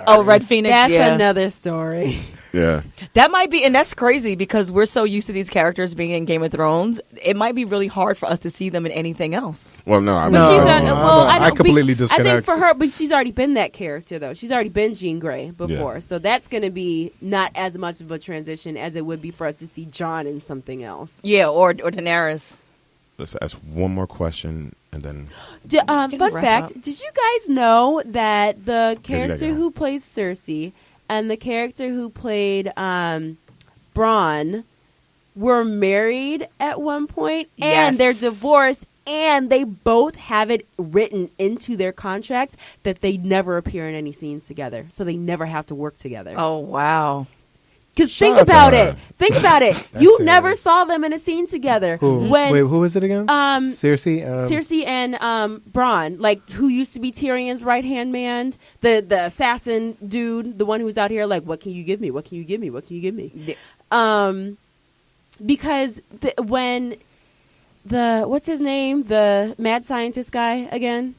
Oh, Red Phoenix. That's yeah. another story. Yeah. That might be, and that's crazy because we're so used to these characters being in Game of Thrones. It might be really hard for us to see them in anything else. Well, no, I mean, But No, she's no, I don't- completely I disconnect. think for her, but she's already been that character though. She's already been Jean Grey before, Yeah. so that's going to be not as much of a transition as it would be for us to see John in something else. Yeah, or Daenerys. let's ask one more question, and then Fun wrap fact: up. did you guys know that the we gotta character go. who plays Cersei and the character who played Bronn were married at one point, and Yes. they're divorced, and they both have it written into their contracts that they never appear in any scenes together, so they never have to work together. Oh, wow. Because Shout think out to about her. it. Think about it. You That's never it. saw them in a scene together. Who? When Wait, who was it again? Cersei. Cersei and Bronn, like who used to be Tyrion's right hand man, the assassin dude, the one who was out here like, what can you give me? What can you give me? What can you give me? Because when the what's his name, the mad scientist guy again,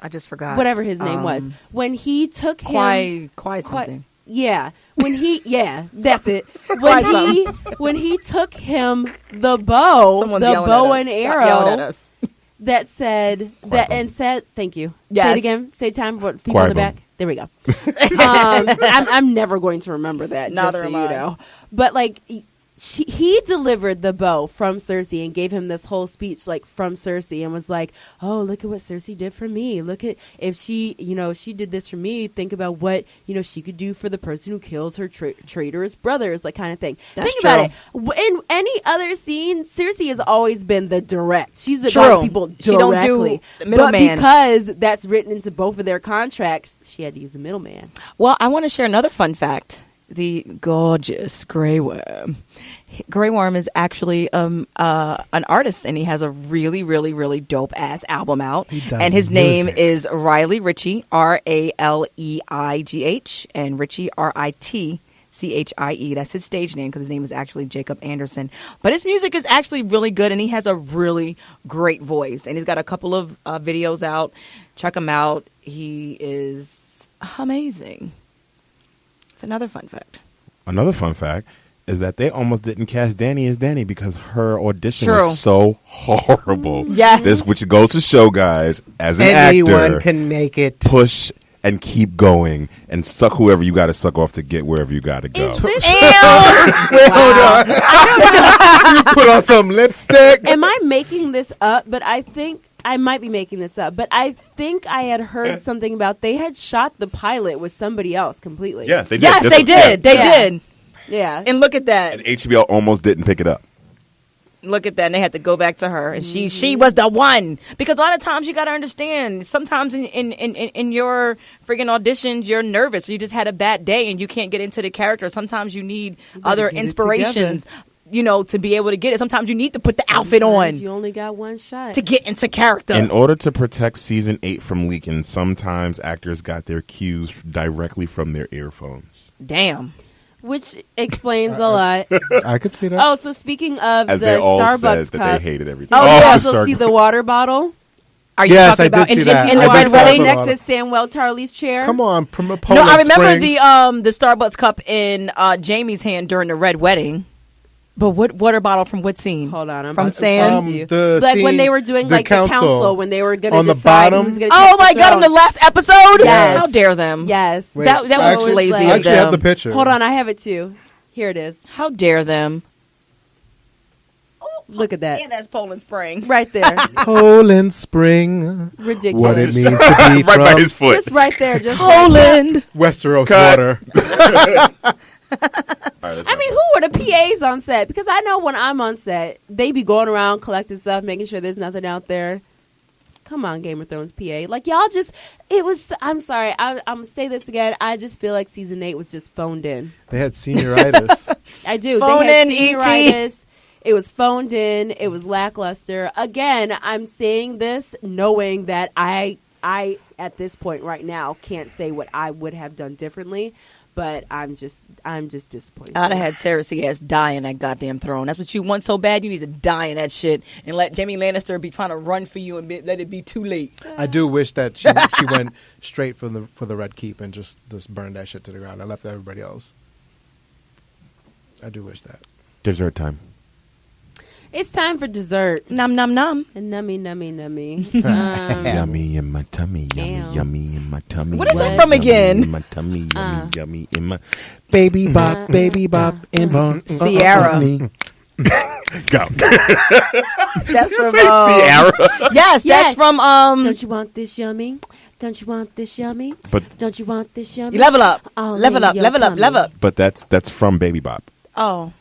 I just forgot. whatever his name was, when he took him, Quite something. yeah. When he, yeah, that's it. Quite When he took him the bow, Someone's the yelling bow at and us. Stop yelling at arrow us. that said that and said, thank you. Say Yes. it again. Say time for people in the Qui-Gon. back. There we go. I'm never going to remember that. Neither just so am you I. know. But like he delivered the bow from Cersei and gave him this whole speech like from Cersei and was like, oh, look at what Cersei did for me. Look at if she, she did this for me. Think about what, she could do for the person who kills her traitorous brothers, like kind of thing. That's Think about it. In any other scene, Cersei has always been the direct. She's True. about people directly. She don't do the but middleman. because that's written into both of their contracts, she had to use a middleman. Well, I want to share another fun fact. The gorgeous Grey Worm. Grey Worm is actually an artist, and he has a really, really, really dope ass album out. And his name is Riley Ritchie, RALEIGH, and Ritchie RITCHIE. That's his stage name because his name is actually Jacob Anderson. But his music is actually really good, and he has a really great voice. And he's got a couple of videos out. Check him out. He is amazing. It's another fun fact. Another fun fact is that they almost didn't cast Dany as Dany because her audition True. was so horrible. Yes. This, which goes to show, guys, as an Anyone actor, can make it. push and keep going and suck whoever you got to suck off to get wherever you got to go. Is this Wait, hold on. You put on some lipstick. Am I making this up? But I think I might be making this up. But I think I had heard something about they had shot the pilot with somebody else completely. Yeah, they did. Yes, they did. They Yeah. did. Yeah. And look at that. And HBO almost didn't pick it up. Look at that. And they had to go back to her. And she was the one. Because a lot of times you got to understand, sometimes in your friggin' auditions, you're nervous. Or you just had a bad day and you can't get into the character. Sometimes you need other get it inspirations, to be able to get it. Sometimes you need to put the outfit on You only got one shot. to get into character. In order to protect season 8 from leaking, sometimes actors got their cues directly from their earphones. Damn. Which explains a lot. I could see that. Oh, so speaking of As the they all Starbucks said that cup, they hated everything. did you the also Star- see the water bottle Are you Yes, talking I about did see that. in I the did red see wedding that. next to Samwell Tarly's chair? Come on, No, Poland I remember Springs. the Starbucks cup in Jamie's hand during the red wedding. But what water bottle from what scene? Hold on, I'm From about to Sam? find you. The like when scene- they were doing the like the council when they were going to on the decide bottom? who's going to Oh my God! On the last episode, Yes. How dare them? Yes. Wait, that was actually- lazy I I of actually have the them. picture. Hold on, I have it too. Here it is. How dare them? Look at that. Yeah, that's Poland Spring. Right there. Poland Spring. Ridiculous. What it means to be Right by his from foot. Just right there. Just Poland. Westeros Cut. water. I mean, who are the PAs on set? Because I know when I'm on set, they be going around collecting stuff, making sure there's nothing out there. Come on, Game of Thrones PA. Like, y'all just, it was, I'm sorry, I'm going to say this again. I just feel like season 8 was just phoned in. They had senioritis. I do. Phone They had in, E.T.. senioritis. It was phoned in. It was lackluster. Again, I'm saying this knowing that I at this point right now can't say what I would have done differently, but I'm just disappointed. I'd have had Cersei ass die in that goddamn throne. That's what you want so bad. You need to die in that shit and let Jaime Lannister be trying to run for you and let it be too late. I do wish that she went straight for the Red Keep and just burned that shit to the ground. I left everybody else. I do wish that. Dessert time. It's time for dessert. Nom nom nom. And nummy. Yummy in my tummy, yummy, Damn. yummy in my tummy. What is that yummy, from yummy again? In my tummy, yummy in my baby bop, baby bop, in my Sierra. Go. That's from Sierra. Yes, Yes. that's from Don't you want this yummy? Don't you want this yummy? But Don't you want this yummy? Level Up. Oh, Level man, Up, yo, Level Up, tummy. Level Up. but that's from Baby Bop. Oh.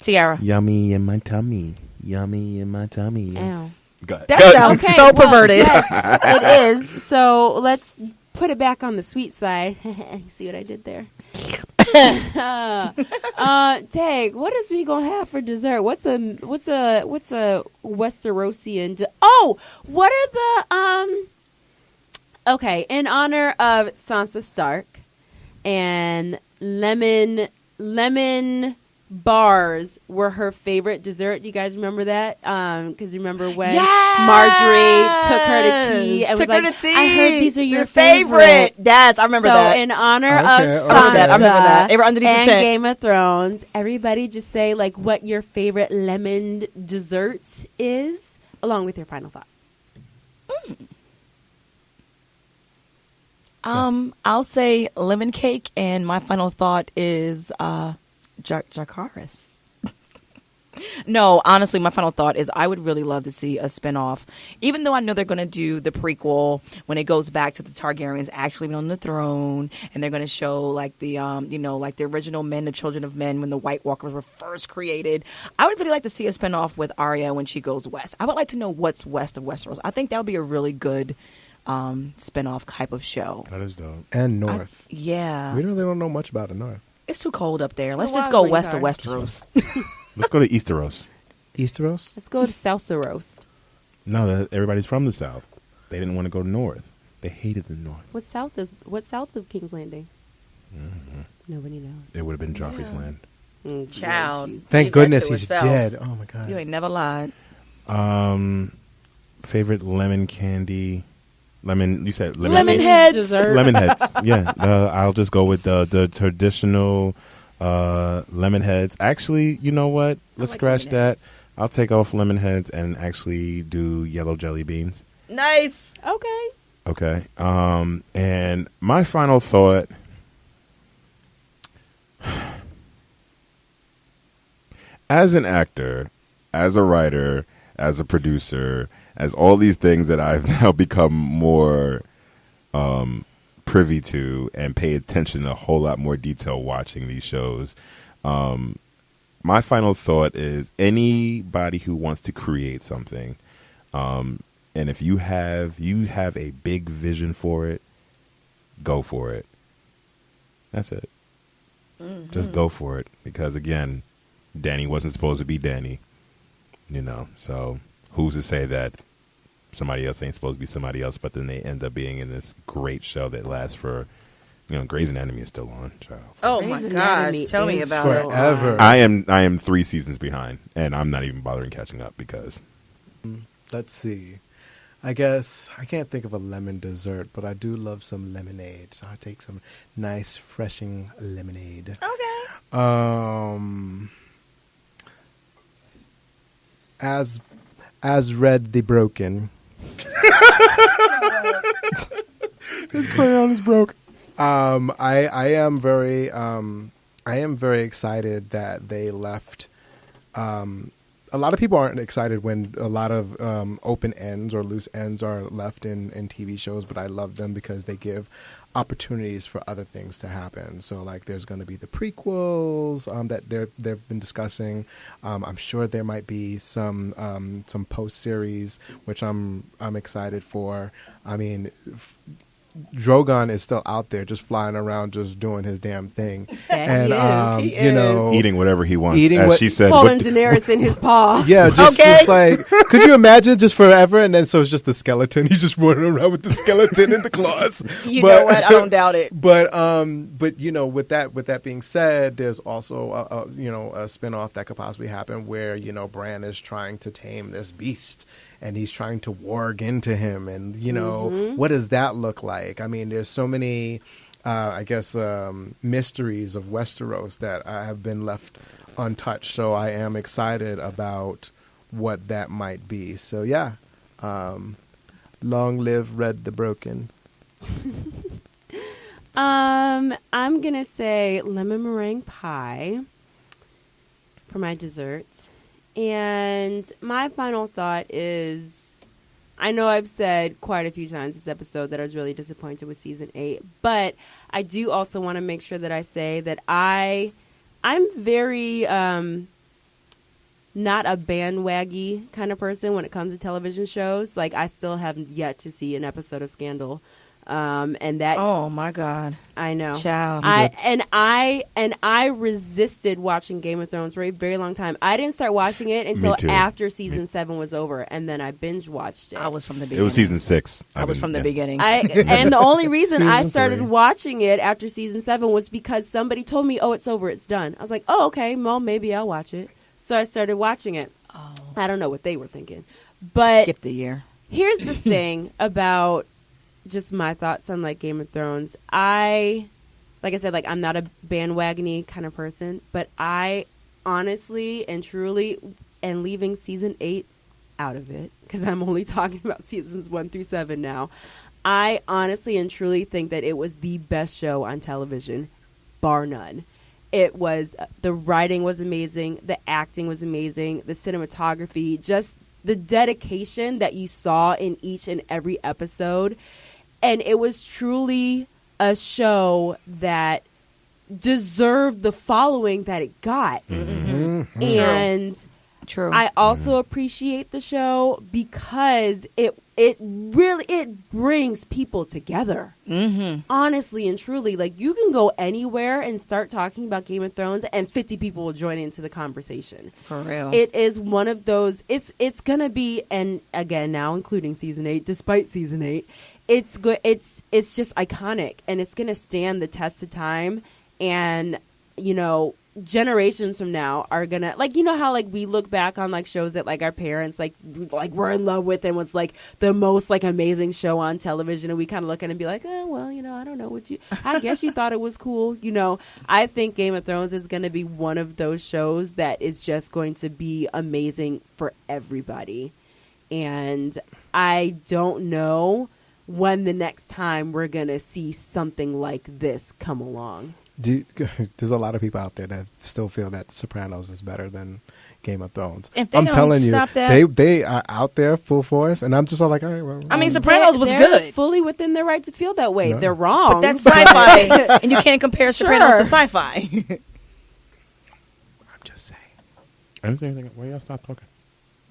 Sierra. Yummy in my tummy, yummy in my tummy. Ow. Go ahead. That sounds Okay, so well, perverted. Yes, it is. So let's put it back on the sweet side. See what I did there? Tag, what is we gonna have for dessert? What's a Westerosian? What are the Okay, in honor of Sansa Stark and lemon bars were her favorite dessert. Do you guys remember that? Because remember when Marjorie took her to tea and was like, I heard these are your favorite. Yes, I remember So that. in honor Okay, of I Sansa remember that. They were underneath the and tent. Game of Thrones, everybody just say like what your favorite lemon dessert is, along with your final thought. I'll say lemon cake, and my final thought is Jacaris. No, honestly, my final thought is I would really love to see a spinoff. Even though I know they're going to do the prequel when it goes back to the Targaryens actually being on the throne, and they're going to show like the like the original men, the children of men, when the White Walkers were first created. I would really like to see a spinoff with Arya when she goes west. I would like to know what's west of Westeros. I think that would be a really good spinoff type of show. That is dope. And north. Yeah, We really don't know much about the north. it's too cold up there. Let's The just go wildlings west are. of Westeros. Let's go to Easteros. Easteros? Let's go to Southserost. No, everybody's from the south. They didn't want to go north. They hated the north. What's south of King's Landing? Nobody knows. It would have been Joffrey's land. Child. jeez. Thank Leave that goodness to he's herself. dead. Oh my god. You ain't never lied. Favorite lemon candy. Lemon. You said lemon. Lemon heads. Dessert. Lemon heads. Yeah. I'll just go with the traditional lemon heads. Actually, you know what? Let's like scratch lemon that. heads. I'll take off lemon heads and actually do yellow jelly beans. Nice. Okay. Okay. And my final thought. As an actor, as a writer, as a producer, as all these things that I've now become more privy to and pay attention to a whole lot more detail watching these shows, my final thought is anybody who wants to create something, and if you have a big vision for it, go for it. That's it. Just go for it, because again, Danny wasn't supposed to be Danny, so who's to say that somebody else ain't supposed to be somebody else, but then they end up being in this great show that lasts for, Grey's Anatomy is still on, child. Oh Grey's my Anatomy gosh. Tell me is about still it. Forever. I am 3 seasons behind, and I'm not even bothering catching up because Let's see. I guess I can't think of a lemon dessert, but I do love some lemonade. So I take some nice, freshing lemonade. Okay. As read the broken. this crayon is broke. I am very excited that they left. A lot of people aren't excited when a lot of open ends or loose ends are left in TV shows, but I love them because they give opportunities for other things to happen. So, like, there's going to be the prequels that they've been discussing. I'm sure there might be some post series, which I'm excited for. I mean, Drogon is still out there, just flying around, just doing his damn thing, and He is. Eating whatever he wants, Eating as what- she said. Pulling Daenerys in his paw. yeah, just Okay. like, could you imagine just forever? And then so it's just the skeleton. He's just running around with the skeleton in the claws. You know what? I don't doubt it. But with that being said, there's also a spinoff that could possibly happen where Bran is trying to tame this beast and he's trying to warg into him, and what does that look like? I mean, there's so many mysteries of Westeros that have been left untouched. So I am excited about what that might be. So yeah, long live Red the Broken. I'm gonna say lemon meringue pie for my dessert. And my final thought is, I know I've said quite a few times this episode that I was really disappointed with season 8, but I do also want to make sure that I say that I'm very not a bandwaggy kind of person when it comes to television shows. Like, I still have yet to see an episode of Scandal. And that, Oh my God. I know. Child. I resisted watching Game of Thrones for a very long time. I didn't start watching it until too. after season 7 was over, and then I binge watched it. I was from the beginning. It was season 6. I was from the beginning. And the only reason I Season started 3. watching it after season 7 was because somebody told me, "Oh, it's over, it's done." I was like, "Oh, okay, well, maybe I'll watch it." So I started watching it. Oh. I don't know what they were thinking, but Skipped a year. here's the thing about just my thoughts on like Game of Thrones. Like I said, I'm not a bandwagony kind of person, but I honestly and truly am leaving season 8 out of it because I'm only talking about seasons 1 through 7 now. I honestly and truly think that it was the best show on television, bar none. It was, the writing was amazing, the acting was amazing, the cinematography, just the dedication that you saw in each and every episode. And it was truly a show that deserved the following that it got. And True. I also appreciate the show because it really brings people together. Honestly and truly, like, you can go anywhere and start talking about Game of Thrones and 50 people will join into the conversation. For real. It is one of those, it's gonna be, and again now including season 8, despite season 8, it's good, it's just iconic, and it's gonna stand the test of time. And you know, generations from now are gonna, like, you know how, like, we look back on, like, shows that, like, our parents like were in love with and was like the most, like, amazing show on television, and we kind of look at it and be like, oh, well, you know, I don't know what you, I guess you thought it was cool. You know, I think Game of Thrones is going to be one of those shows that is just going to be amazing for everybody. And I don't know when the next time we're going to see something like this come along. There's a lot of people out there that still feel that Sopranos is better than Game of Thrones. If they I'm don't telling you, stop that- they are out there full force, and I'm just all like, all right, well. I mean, Sopranos was They're good. fully within their right to feel that way. No. They're wrong. But that's sci-fi, and you can't compare Sopranos Sure. to sci-fi. I'm just saying. Anything? Why y'all stop talking?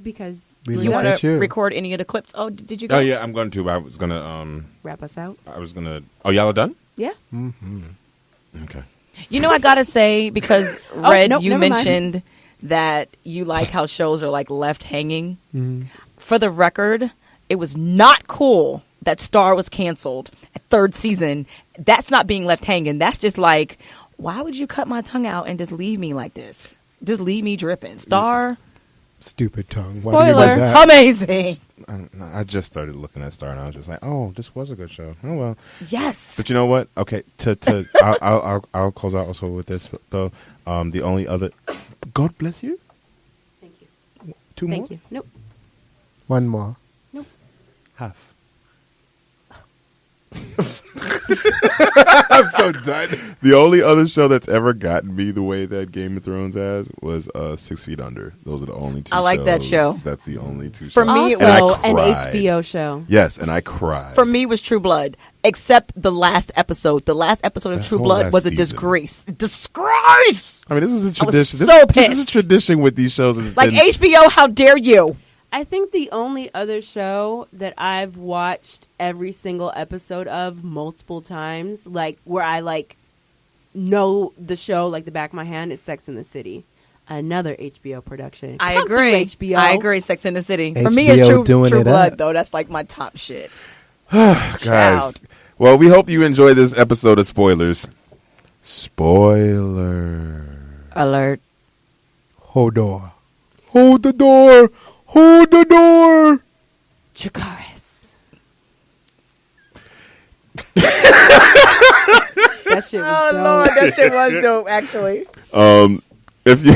because We you You look want at to you. record any of the clips? Oh, did you go? Oh yeah, I'm going to. I was gonna. wrap us out. Oh, y'all are done? Yeah. Okay. You know, I gotta say, because Red, nope, you never mind. mentioned that you like how shows are like left hanging. For the record, it was not cool that Star was canceled at 3rd season. That's not being left hanging. That's just like, why would you cut my tongue out and just leave me like this? Just leave me dripping. Star, Stupid tongue. Why do you do Spoiler. that? amazing. I just started looking at Star, and I was just like, oh, this was a good show. Oh well. Yes. But you know what? Okay, I'll close out also with this though. The only other, God bless you. Thank you. Two more. Thank you. Nope. One more. Half. I'm so done. The only other show that's ever gotten me the way that Game of Thrones has was 6 Feet Under. Those are the only two. I like that show. That's the only two. For shows. me, it And I Also, an cried. HBO show. Yes, and I cried. For me, it was True Blood, except the last episode. The last episode of That True whole Blood last was a season. disgrace. Disgrace! I mean, this is a I was tradition. so This is pissed. a tradition with these shows. It's Like, been- HBO, how dare you? I think the only other show that I've watched every single episode of multiple times, like where I like know the show like the back of my hand, is Sex and the City. Another HBO production. I Come through, agree. HBO. I agree. Sex in the City. For me, it's HBO True, doing True it Blood, up. though. That's like my top shit. Guys. Child. Well, we hope you enjoy this episode of Spoilers. Spoiler. Alert. Hold door. Hold the door. Hold the door. Chikaris. That shit was dope. that shit was dope, actually. If you,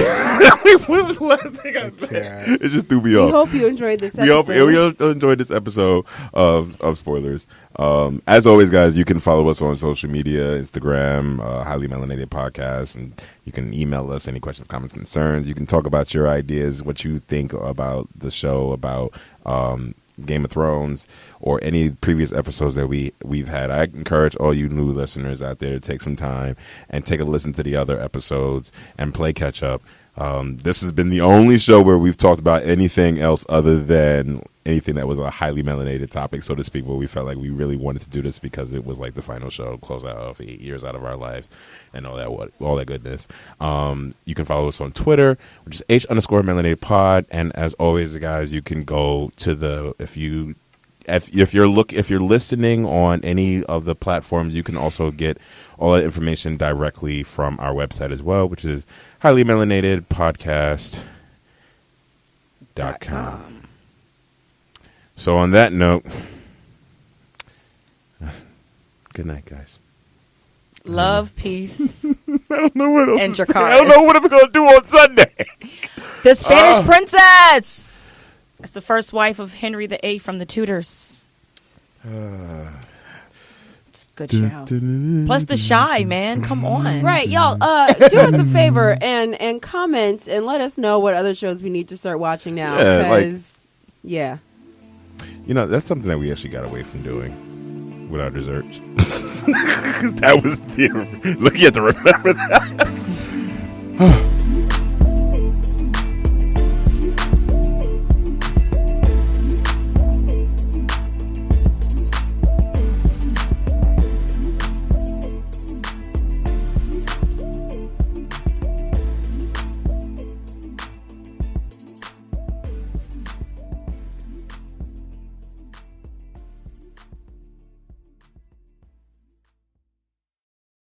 what was the last thing I said? It just threw me We off. hope you enjoyed this We hope episode. you enjoyed this episode of Spoilers. As always, guys, you can follow us on social media, Instagram, Highly Melanated Podcast, and you can email us any questions, comments, concerns. You can talk about your ideas, what you think about the show, about Game of Thrones, or any previous episodes that we've had. I encourage all you new listeners out there to take some time and take a listen to the other episodes and play catch up. This has been the only show where we've talked about anything else other than anything that was a highly melanated topic, so to speak, where we felt like we really wanted to do this because it was like the final show, close out of 8 years out of our lives and all that goodness. You can follow us on Twitter, which is H_melanated pod. And as always, guys, you can go to if you're listening on any of the platforms, you can also get all that information directly from our website as well, which is highlymelanatedpodcast.com. So on that note, good night, guys. Love, peace, I don't know what else and to say. Dracarys. I don't know what I'm going to do on Sunday. The Spanish princess. It's the first wife of Henry VIII from the Tudors. It's a good show. Plus The Shy, man. Come on. Right, y'all. Do us a favor and comment and let us know what other shows we need to start watching now. Yeah, You know, that's something that we actually got away from doing with our desserts. That was the. Look, you have to remember that.